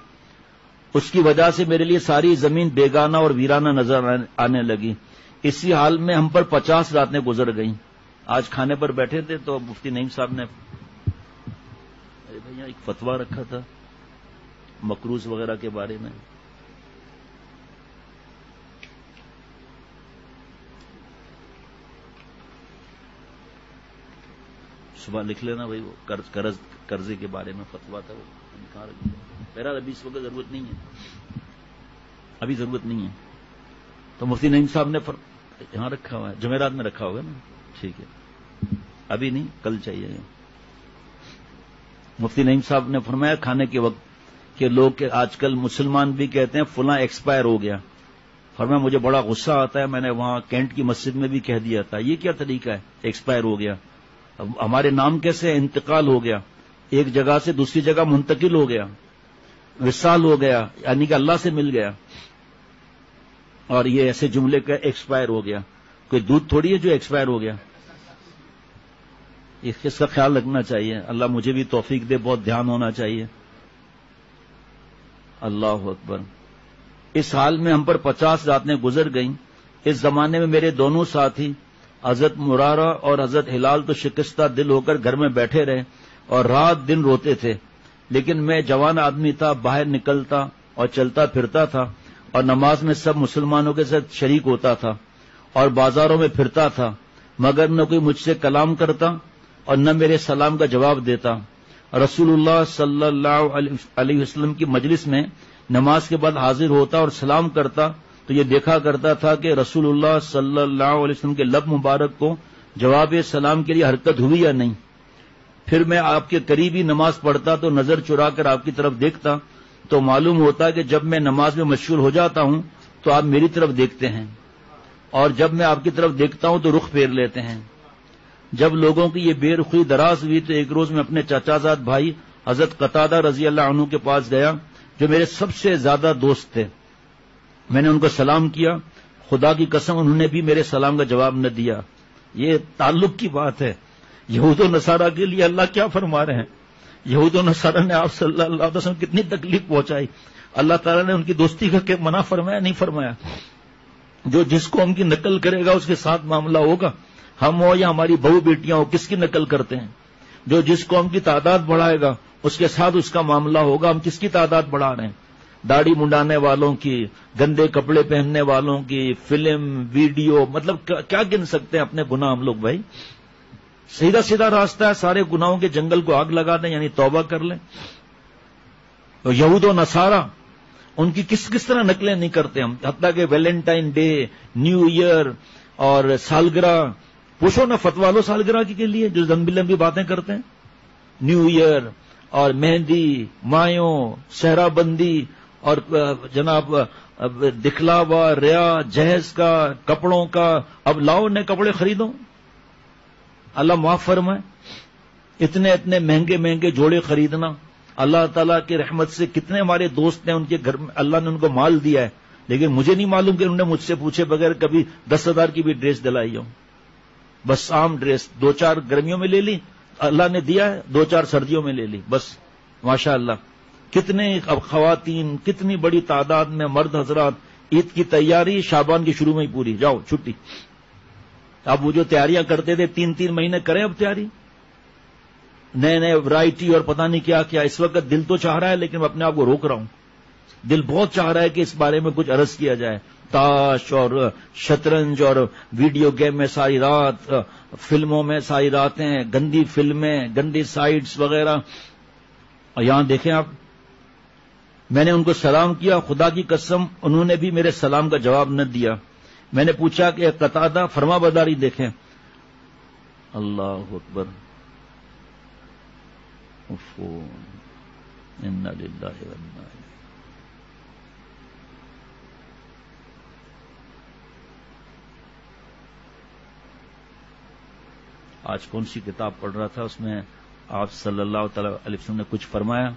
Speaker 1: اس کی وجہ سے میرے لیے ساری زمین بیگانہ اور ویرانہ نظر آنے لگی. اسی حال میں ہم پر 50 راتیں گزر گئیں. آج کھانے پر بیٹھے تھے تو مفتی نعیم صاحب نے ایک فتویٰ رکھا تھا مکروز وغیرہ کے بارے میں. صبح لکھ لینا بھائی، وہ قرضے کے بارے میں فتویٰ تھا. وہ بہرحال ابھی اس وقت ضرورت نہیں ہے، ابھی ضرورت نہیں ہے. تو مفتی نعیم صاحب نے یہاں رکھا ہوا ہے، جمعرات میں رکھا ہوگا نا. ٹھیک ہے، ابھی نہیں، کل چاہیے. مفتی نعیم صاحب نے فرمایا کھانے کے وقت کہ لوگ آج کل مسلمان بھی کہتے ہیں فلاں ایکسپائر ہو گیا. فرمایا مجھے بڑا غصہ آتا ہے، میں نے وہاں کینٹ کی مسجد میں بھی کہہ دیا تھا یہ کیا طریقہ ہے، ایکسپائر ہو گیا. ہمارے نام کیسے انتقال ہو گیا، ایک جگہ سے دوسری جگہ منتقل ہو گیا، وصال ہو گیا، یعنی کہ اللہ سے مل گیا. اور یہ ایسے جملے کا ایکسپائر ہو گیا. کوئی دودھ تھوڑی ہے جو ایکسپائر ہو گیا. اس کا خیال رکھنا چاہیے. اللہ مجھے بھی توفیق دے، بہت دھیان ہونا چاہیے. اللہ اکبر. اس حال میں ہم پر 50 راتیں گزر گئیں. اس زمانے میں میرے دونوں ساتھی حضرت مرارہ اور حضرت ہلال تو شکستہ دل ہو کر گھر میں بیٹھے رہے اور رات دن روتے تھے. لیکن میں جوان آدمی تھا، باہر نکلتا اور چلتا پھرتا تھا اور نماز میں سب مسلمانوں کے ساتھ شریک ہوتا تھا اور بازاروں میں پھرتا تھا، مگر نہ کوئی مجھ سے کلام کرتا اور نہ میرے سلام کا جواب دیتا. رسول اللہ صلی اللہ علیہ وسلم کی مجلس میں نماز کے بعد حاضر ہوتا اور سلام کرتا تو یہ دیکھا کرتا تھا کہ رسول اللہ صلی اللہ علیہ وسلم کے لب مبارک کو جواب سلام کے لیے حرکت ہوئی یا نہیں. پھر میں آپ کے قریب ہی نماز پڑھتا تو نظر چرا کر آپ کی طرف دیکھتا تو معلوم ہوتا کہ جب میں نماز میں مشغول ہو جاتا ہوں تو آپ میری طرف دیکھتے ہیں اور جب میں آپ کی طرف دیکھتا ہوں تو رخ پھیر لیتے ہیں. جب لوگوں کی یہ بے رخی دراز ہوئی تو ایک روز میں اپنے چچا زاد بھائی حضرت قتادہ رضی اللہ عنہ کے پاس گیا جو میرے سب سے زیادہ دوست تھے. میں نے ان کو سلام کیا. خدا کی قسم انہوں نے بھی میرے سلام کا جواب نہ دیا. یہ تعلق کی بات ہے. یہود و نصارہ کے لیے اللہ کیا فرما رہے ہیں. یہود و نصارہ نے آپ صلی اللہ علیہ وسلم کتنی تکلیف پہنچائی. اللہ تعالیٰ نے ان کی دوستی کا کہ منع فرمایا نہیں فرمایا. جو جس قوم کی نقل کرے گا اس کے ساتھ معاملہ ہوگا. ہم ہو یا ہماری بہو بیٹیاں ہو کس کی نقل کرتے ہیں. جو جس قوم کی تعداد بڑھائے گا اس کے ساتھ اس کا معاملہ ہوگا. ہم کس کی تعداد بڑھا رہے ہیں؟ داڑھی منڈانے والوں کی، گندے کپڑے پہننے والوں کی، فلم ویڈیو، مطلب کیا گن سکتے ہیں اپنے گناہ ہم لوگ بھائی. سیدھا سیدھا راستہ ہے، سارے گناہوں کے جنگل کو آگ لگا دیں، یعنی توبہ کر لیں. تو یہود و نصارہ ان کی کس طرح نقلیں نہیں کرتے ہم. حتیٰ کہ ویلنٹائن ڈے، نیو ایئر اور سالگرہ، پوچھو نا فتوا لو سالگرہ کے لیے جو لمبی لمبی باتیں کرتے ہیں. نیو ایئر اور مہندی، مایوں، صحرا بندی اور جناب دکھلاوا، ریا، جہیز کا، کپڑوں کا. اب لاؤ نئے کپڑے خریدو، اللہ معاف فرمائے. اتنے اتنے مہنگے مہنگے جوڑے خریدنا. اللہ تعالیٰ کی رحمت سے کتنے ہمارے دوست ہیں ان کے گھر میں اللہ نے ان کو مال دیا ہے، لیکن مجھے نہیں معلوم کہ انہوں نے مجھ سے پوچھے بغیر کبھی 10,000 کی بھی ڈریس دلائی ہو. بس عام ڈریس 2-4 گرمیوں میں لے لی، اللہ نے دیا ہے 2-4 سردیوں میں لے لی بس. ماشاء اللہ. کتنے اب خواتین، کتنی بڑی تعداد میں مرد حضرات عید کی تیاری شعبان کی شروع میں ہی پوری، جاؤ چھٹی. اب وہ جو تیاریاں کرتے تھے 3-3 مہینے کریں اب تیاری، نئے نئے ورائٹی اور پتہ نہیں کیا کیا. اس وقت دل تو چاہ رہا ہے لیکن میں اپنے آپ کو روک رہا ہوں. دل بہت چاہ رہا ہے کہ اس بارے میں کچھ عرض کیا جائے. تاش اور شطرنج اور ویڈیو گیم میں ساری رات، فلموں میں ساری راتیں، گندی فلمیں، گندی سائٹس وغیرہ. اور یہاں دیکھیں آپ، میں نے ان کو سلام کیا، خدا کی قسم انہوں نے بھی میرے سلام کا جواب نہ دیا. میں نے پوچھا کہ قتادہ فرما برداری دیکھیں. اللہ اکبر. انا للہ و انا الیہ. آج کون سی کتاب پڑھ رہا تھا، اس میں آپ صلی اللہ تعالی علیہ وسلم نے کچھ فرمایا.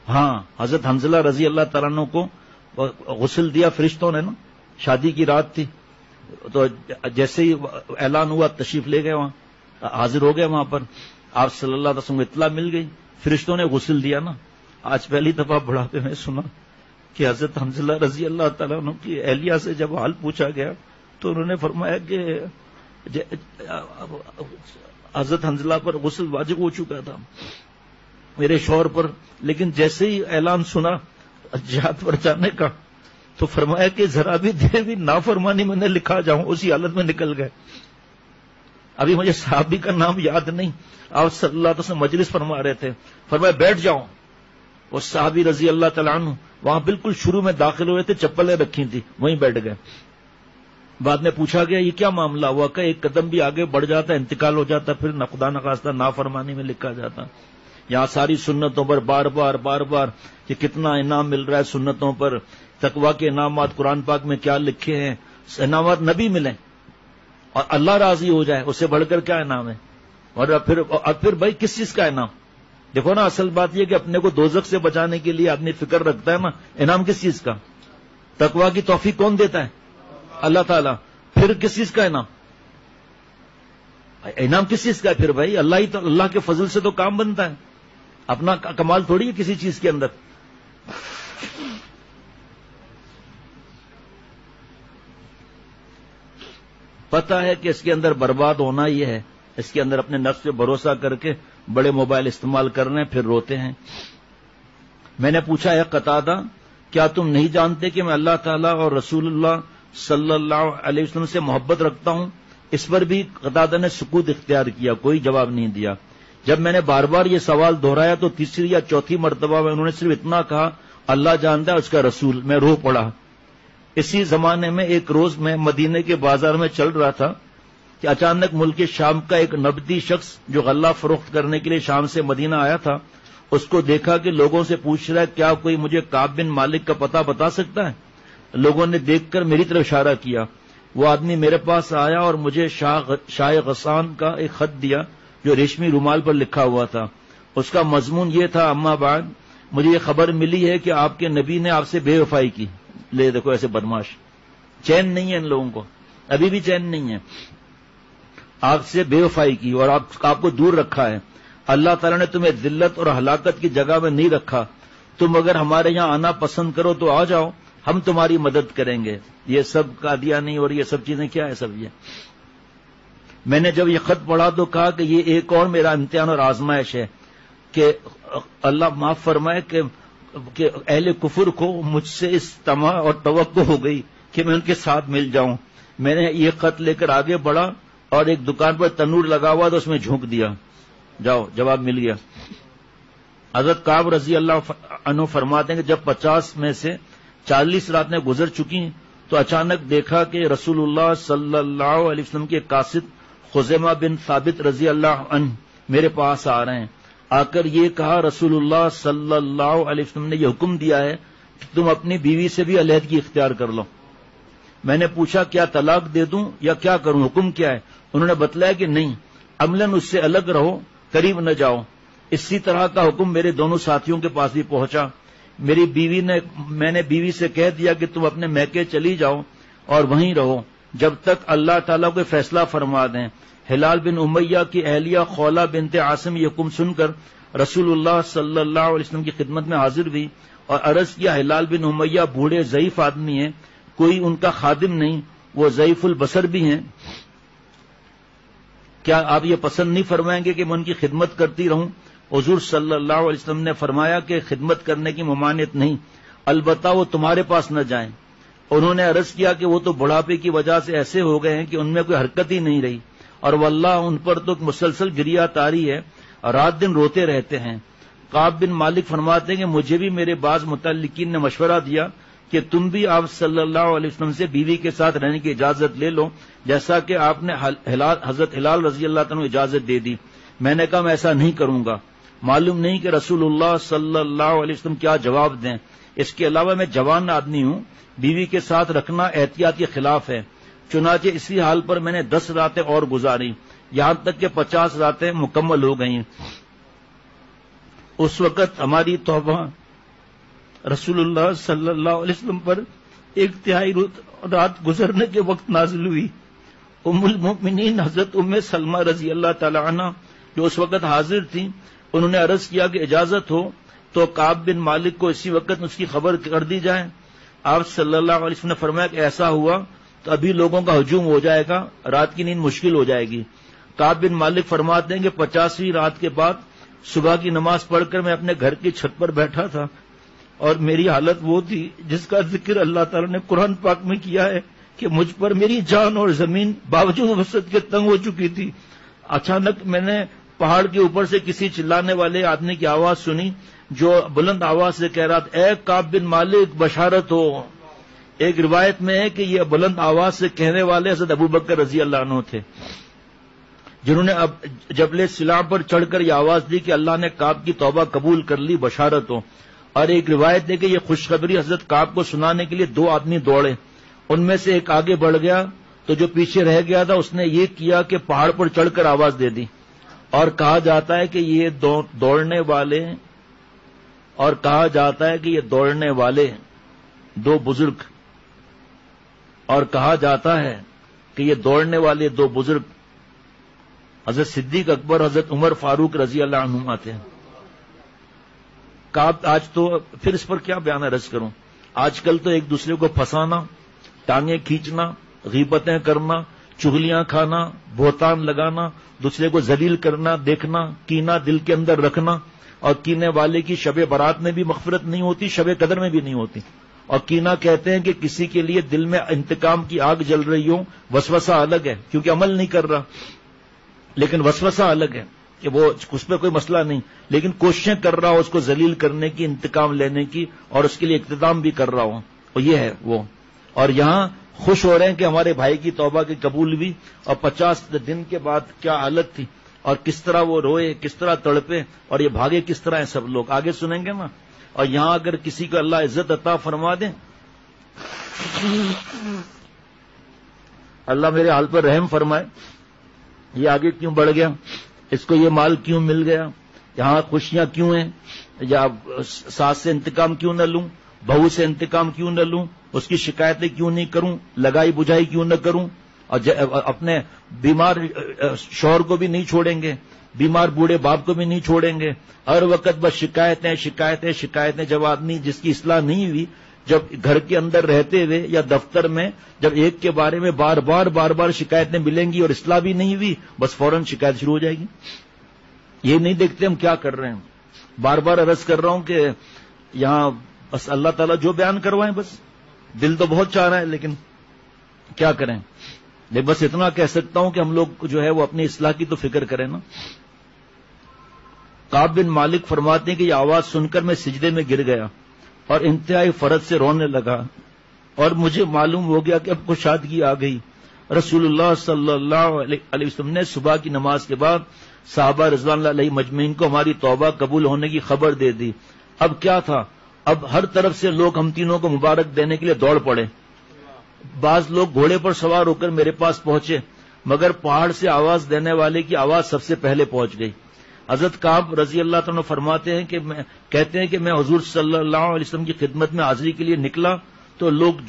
Speaker 1: ہاں، حضرت حنظلہ رضی اللہ تعالیٰ عنہ کو غسل دیا فرشتوں نے نا، شادی کی رات تھی، تو جیسے ہی اعلان ہوا تشریف لے گئے، وہاں حاضر ہو گئے. وہاں پر آپ صلی اللہ علیہ وسلم کو اطلاع مل گئی، فرشتوں نے غسل دیا نا. آج پہلی دفعہ بڑھاپے میں سنا کہ حضرت حنظلہ رضی اللہ تعالیٰ عنہ کی اہلیہ سے جب حال پوچھا گیا تو انہوں نے فرمایا کہ حضرت حنظلہ پر غسل واجب ہو چکا تھا میرے شوہر پر، لیکن جیسے ہی اعلان سنا جہاد پر جانے کا تو فرمایا کہ ذرا بھی دیر بھی نافرمانی میں نے لکھا جاؤں. اسی حالت میں نکل گئے. ابھی مجھے صحابی کا نام یاد نہیں، آپ صلی اللہ علیہ وسلم مجلس فرما رہے تھے، فرمایا بیٹھ جاؤ. وہ صحابی رضی اللہ تعالیٰ عنہ وہاں بالکل شروع میں داخل ہوئے تھے، چپلیں رکھی تھی، وہیں بیٹھ گئے. بعد میں پوچھا گیا یہ کیا معاملہ ہوا، کہ ایک قدم بھی آگے بڑھ جاتا انتقال ہو جاتا، پھر خدا نخواستہ نافرمانی میں لکھا جاتا. یہاں ساری سنتوں پر بار بار کہ کتنا انعام مل رہا ہے سنتوں پر، تقویٰ کے انعامات قرآن پاک میں کیا لکھے ہیں، انعامات نبی ملیں اور اللہ راضی ہو جائے، اس سے بڑھ کر کیا انعام ہے. اور پھر بھائی کس چیز کا انعام؟ دیکھو نا، اصل بات یہ کہ اپنے کو دوزخ سے بچانے کے لیے آدمی فکر رکھتا ہے نا، انعام کس چیز کا؟ تقویٰ کی توفیق کون دیتا ہے؟ اللہ تعالیٰ. پھر کس چیز کا انعام؟ انعام کس چیز کا ہے پھر بھائی؟ اللہ کے فضل سے تو کام بنتا ہے، اپنا کمال تھوڑی ہے کسی چیز کے اندر. پتا ہے کہ اس کے اندر برباد ہونا یہ ہے، اس کے اندر اپنے نفس پہ بھروسہ کر کے بڑے موبائل استعمال کر رہے ہیں، پھر روتے ہیں. میں نے پوچھا ہے قتادہ، کیا تم نہیں جانتے کہ میں اللہ تعالیٰ اور رسول اللہ صلی اللہ علیہ وسلم سے محبت رکھتا ہوں؟ اس پر بھی قتادہ نے سکوت اختیار کیا، کوئی جواب نہیں دیا. جب میں نے بار بار یہ سوال دہرایا تو تیسری یا چوتھی مرتبہ میں انہوں نے صرف اتنا کہا اللہ جانتا ہے اس کا رسول. میں رو پڑا. اسی زمانے میں ایک روز میں مدینے کے بازار میں چل رہا تھا کہ اچانک ملک شام کا ایک نبتی شخص جو غلہ فروخت کرنے کے لیے شام سے مدینہ آیا تھا، اس کو دیکھا کہ لوگوں سے پوچھ رہا ہے کیا کوئی مجھے کعب بن مالک کا پتہ بتا سکتا ہے. لوگوں نے دیکھ کر میری طرف اشارہ کیا. وہ آدمی میرے پاس آیا اور مجھے شاہ غسان کا ایک خط دیا جو ریشمی رومال پر لکھا ہوا تھا. اس کا مضمون یہ تھا، اما بعد مجھے یہ خبر ملی ہے کہ آپ کے نبی نے آپ سے بے وفائی کی. لے دیکھو ایسے بدماش، چین نہیں ہے ان لوگوں کو، ابھی بھی چین نہیں ہے. آپ سے بے وفائی کی اور آپ کو دور رکھا ہے. اللہ تعالیٰ نے تمہیں ذلت اور ہلاکت کی جگہ میں نہیں رکھا. تم اگر ہمارے یہاں آنا پسند کرو تو آ جاؤ، ہم تمہاری مدد کریں گے. یہ سب قادیانی اور یہ سب چیزیں کیا ہے سب یہ. میں نے جب یہ خط پڑھا تو کہا کہ یہ ایک اور میرا امتحان اور آزمائش ہے کہ اللہ معاف فرمائے کہ اہل کفر کو مجھ سے اس طمع اور توقع ہو گئی کہ میں ان کے ساتھ مل جاؤں. میں نے یہ خط لے کر آگے بڑھا اور ایک دکان پر تنور لگا ہوا تو اس میں جھونک دیا. جاؤ، جواب مل گیا. حضرت کعب رضی اللہ عنہ فرماتے ہیں کہ جب 50 میں سے 40 راتیں گزر چکی تو اچانک دیکھا کہ رسول اللہ صلی اللہ علیہ وسلم کے قاصد خزیمہ بن ثابت رضی اللہ عنہ میرے پاس آ رہے ہیں. آ کر یہ کہا رسول اللہ صلی اللہ علیہ وسلم نے یہ حکم دیا ہے کہ تم اپنی بیوی سے بھی علیحدگی اختیار کر لو. میں نے پوچھا کیا طلاق دے دوں یا کیا کروں، حکم کیا ہے؟ انہوں نے بتلایا کہ نہیں، عملاً اس سے الگ رہو، قریب نہ جاؤ. اسی طرح کا حکم میرے دونوں ساتھیوں کے پاس بھی پہنچا. میں نے بیوی سے کہہ دیا کہ تم اپنے میکے چلی جاؤ اور وہیں رہو جب تک اللہ تعالیٰ کو فیصلہ فرما دیں. ہلال بن امیہ کی اہلیہ خولہ بنت عاصم یہ حکم سن کر رسول اللہ صلی اللہ علیہ وسلم کی خدمت میں حاضر ہوئی اور عرض کیا ہلال بن امیہ بوڑھے ضعیف آدمی ہیں، کوئی ان کا خادم نہیں، وہ ضعیف البصر بھی ہیں. کیا آپ یہ پسند نہیں فرمائیں گے کہ میں ان کی خدمت کرتی رہوں؟ حضور صلی اللہ علیہ وسلم نے فرمایا کہ خدمت کرنے کی ممانعت نہیں، البتہ وہ تمہارے پاس نہ جائیں. انہوں نے عرض کیا کہ وہ تو بڑھاپے کی وجہ سے ایسے ہو گئے ہیں کہ ان میں کوئی حرکت ہی نہیں رہی، اور واللہ ان پر تو مسلسل گریہ تاری ہے، رات دن روتے رہتے ہیں. کعب بن مالک فرماتے ہیں کہ مجھے بھی میرے بعض متعلقین نے مشورہ دیا کہ تم بھی آپ صلی اللہ علیہ وسلم سے بیوی کے ساتھ رہنے کی اجازت لے لو، جیسا کہ آپ نے حضرت ہلال رضی اللہ عنہ اجازت دے دی. میں نے کہا میں ایسا نہیں کروں گا. معلوم نہیں کہ رسول اللہ صلی اللہ علیہ وسلم کیا جواب دیں. اس کے علاوہ میں جوان آدمی ہوں، بیوی کے ساتھ رکھنا احتیاط کے خلاف ہے. چنانچہ اسی حال پر میں نے 10 راتیں اور گزاری. یہاں تک کہ 50 راتیں مکمل ہو گئی. اس وقت ہماری توبہ رسول اللہ صلی اللہ علیہ وسلم پر 1/3 رات گزرنے کے وقت نازل ہوئی. ام المؤمنین حضرت ام سلمہ رضی اللہ تعالی عنہ جو اس وقت حاضر تھیں، انہوں نے عرض کیا کہ اجازت ہو تو کعب بن مالک کو اسی وقت اس کی خبر کر دی جائے. آپ صلی اللہ علیہ وسلم نے فرمایا کہ ایسا ہوا تو ابھی لوگوں کا ہجوم ہو جائے گا، رات کی نیند مشکل ہو جائے گی. کعب بن مالک فرماتے ہیں کہ 50ویں رات کے بعد صبح کی نماز پڑھ کر میں اپنے گھر کی چھت پر بیٹھا تھا اور میری حالت وہ تھی جس کا ذکر اللہ تعالی نے قرآن پاک میں کیا ہے کہ مجھ پر میری جان اور زمین باوجود وسعت کے تنگ ہو چکی تھی. اچانک میں نے پہاڑ کے اوپر سے کسی چلانے والے آدمی کی آواز سنی جو بلند آواز سے کہہ رہا تھا، اے کعب بن مالک بشارت ہو. ایک روایت میں ہے کہ یہ بلند آواز سے کہنے والے حضرت ابوبکر رضی اللہ عنہ تھے، جنہوں نے اب جبل سلا پر چڑھ کر یہ آواز دی کہ اللہ نے کعب کی توبہ قبول کر لی، بشارت ہو. اور ایک روایت ہے کہ یہ خوشخبری حضرت کعب کو سنانے کے لیے 2 آدمی دوڑے. ان میں سے ایک آگے بڑھ گیا تو جو پیچھے رہ گیا تھا اس نے یہ کیا کہ پہاڑ پر چڑھ کر آواز دے دی. اور کہا جاتا ہے کہ یہ دوڑنے والے 2 بزرگ، اور کہا جاتا ہے کہ یہ دوڑنے والے 2 بزرگ حضرت صدیق اکبر حضرت عمر فاروق رضی اللہ عنہما تھے. آج تو پھر اس پر کیا بیان عرض کروں. آج کل تو ایک دوسرے کو پھنسانا، ٹانگیں کھینچنا، غیبتیں کرنا، چغلیاں کھانا، بہتان لگانا، دوسرے کو ذلیل کرنا، دیکھنا، کینہ دل کے اندر رکھنا. اور کینے والے کی شب برات میں بھی مغفرت نہیں ہوتی، شب قدر میں بھی نہیں ہوتی. اور کینہ کہتے ہیں کہ کسی کے لیے دل میں انتقام کی آگ جل رہی ہو. وسوسہ الگ ہے کیونکہ عمل نہیں کر رہا، لیکن وسوسہ الگ ہے کہ وہ اس پہ کوئی مسئلہ نہیں، لیکن کوششیں کر رہا ہو اس کو ذلیل کرنے کی، انتقام لینے کی، اور اس کے لیے اقتدام بھی کر رہا ہو. اور یہ ہے وہ. اور یہاں خوش ہو رہے ہیں کہ ہمارے بھائی کی توبہ کی قبول بھی. اور 50 دن کے بعد کیا حالت تھی اور کس طرح وہ روئے، کس طرح تڑپے، اور یہ بھاگے کس طرح ہیں سب لوگ، آگے سنیں گے نا. اور یہاں اگر کسی کو اللہ عزت عطا فرما دیں، اللہ میرے حال پر رحم فرمائے، یہ آگے کیوں بڑھ گیا، اس کو یہ مال کیوں مل گیا، یہاں خوشیاں کیوں ہیں، یا ساس سے انتقام کیوں نہ لوں، بہو سے انتقام کیوں نہ لوں، اس کی شکایتیں کیوں نہیں کروں، لگائی بجھائی کیوں نہ کروں، اور اپنے بیمار شوہر کو بھی نہیں چھوڑیں گے، بیمار بوڑھے باپ کو بھی نہیں چھوڑیں گے. ہر وقت بس شکایتیں شکایتیں شکایتیں. جب آدمی جس کی اصلاح نہیں ہوئی، جب گھر کے اندر رہتے ہوئے یا دفتر میں جب ایک کے بارے میں بار بار شکایتیں ملیں گی اور اصلاح بھی نہیں ہوئی، بس فوراً شکایت شروع ہو جائے گی. یہ نہیں دیکھتے ہم کیا کر رہے ہیں. بار بار عرض کر رہا ہوں کہ یہاں بس اللہ تعالیٰ جو بیان کروائیں، بس دل تو بہت چاہ رہا ہے لیکن کیا کریں. بس اتنا کہہ سکتا ہوں کہ ہم لوگ جو ہے وہ اپنی اصلاح کی تو فکر کریں نا. کعب بن مالک فرماتے ہیں کہ یہ آواز سن کر میں سجدے میں گر گیا اور انتہائی فرد سے رونے لگا، اور مجھے معلوم ہو گیا کہ اب کشادگی آ گئی. رسول اللہ صلی اللہ علیہ وسلم نے صبح کی نماز کے بعد صحابہ رضوان اللہ علیہ مجمعین کو ہماری توبہ قبول ہونے کی خبر دے دی. اب کیا تھا، اب ہر طرف سے لوگ ہم تینوں کو مبارک دینے کے لیے دوڑ پڑے. بعض لوگ گھوڑے پر سوار ہو کر میرے پاس پہنچے، مگر پہاڑ سے آواز دینے والے کی آواز سب سے پہلے پہنچ گئی. حضرت کعب رضی اللہ تعالیٰ فرماتے ہیں کہ کہتے ہیں کہ میں حضور صلی اللہ علیہ وسلم کی خدمت میں حاضری کے لیے نکلا تو لوگ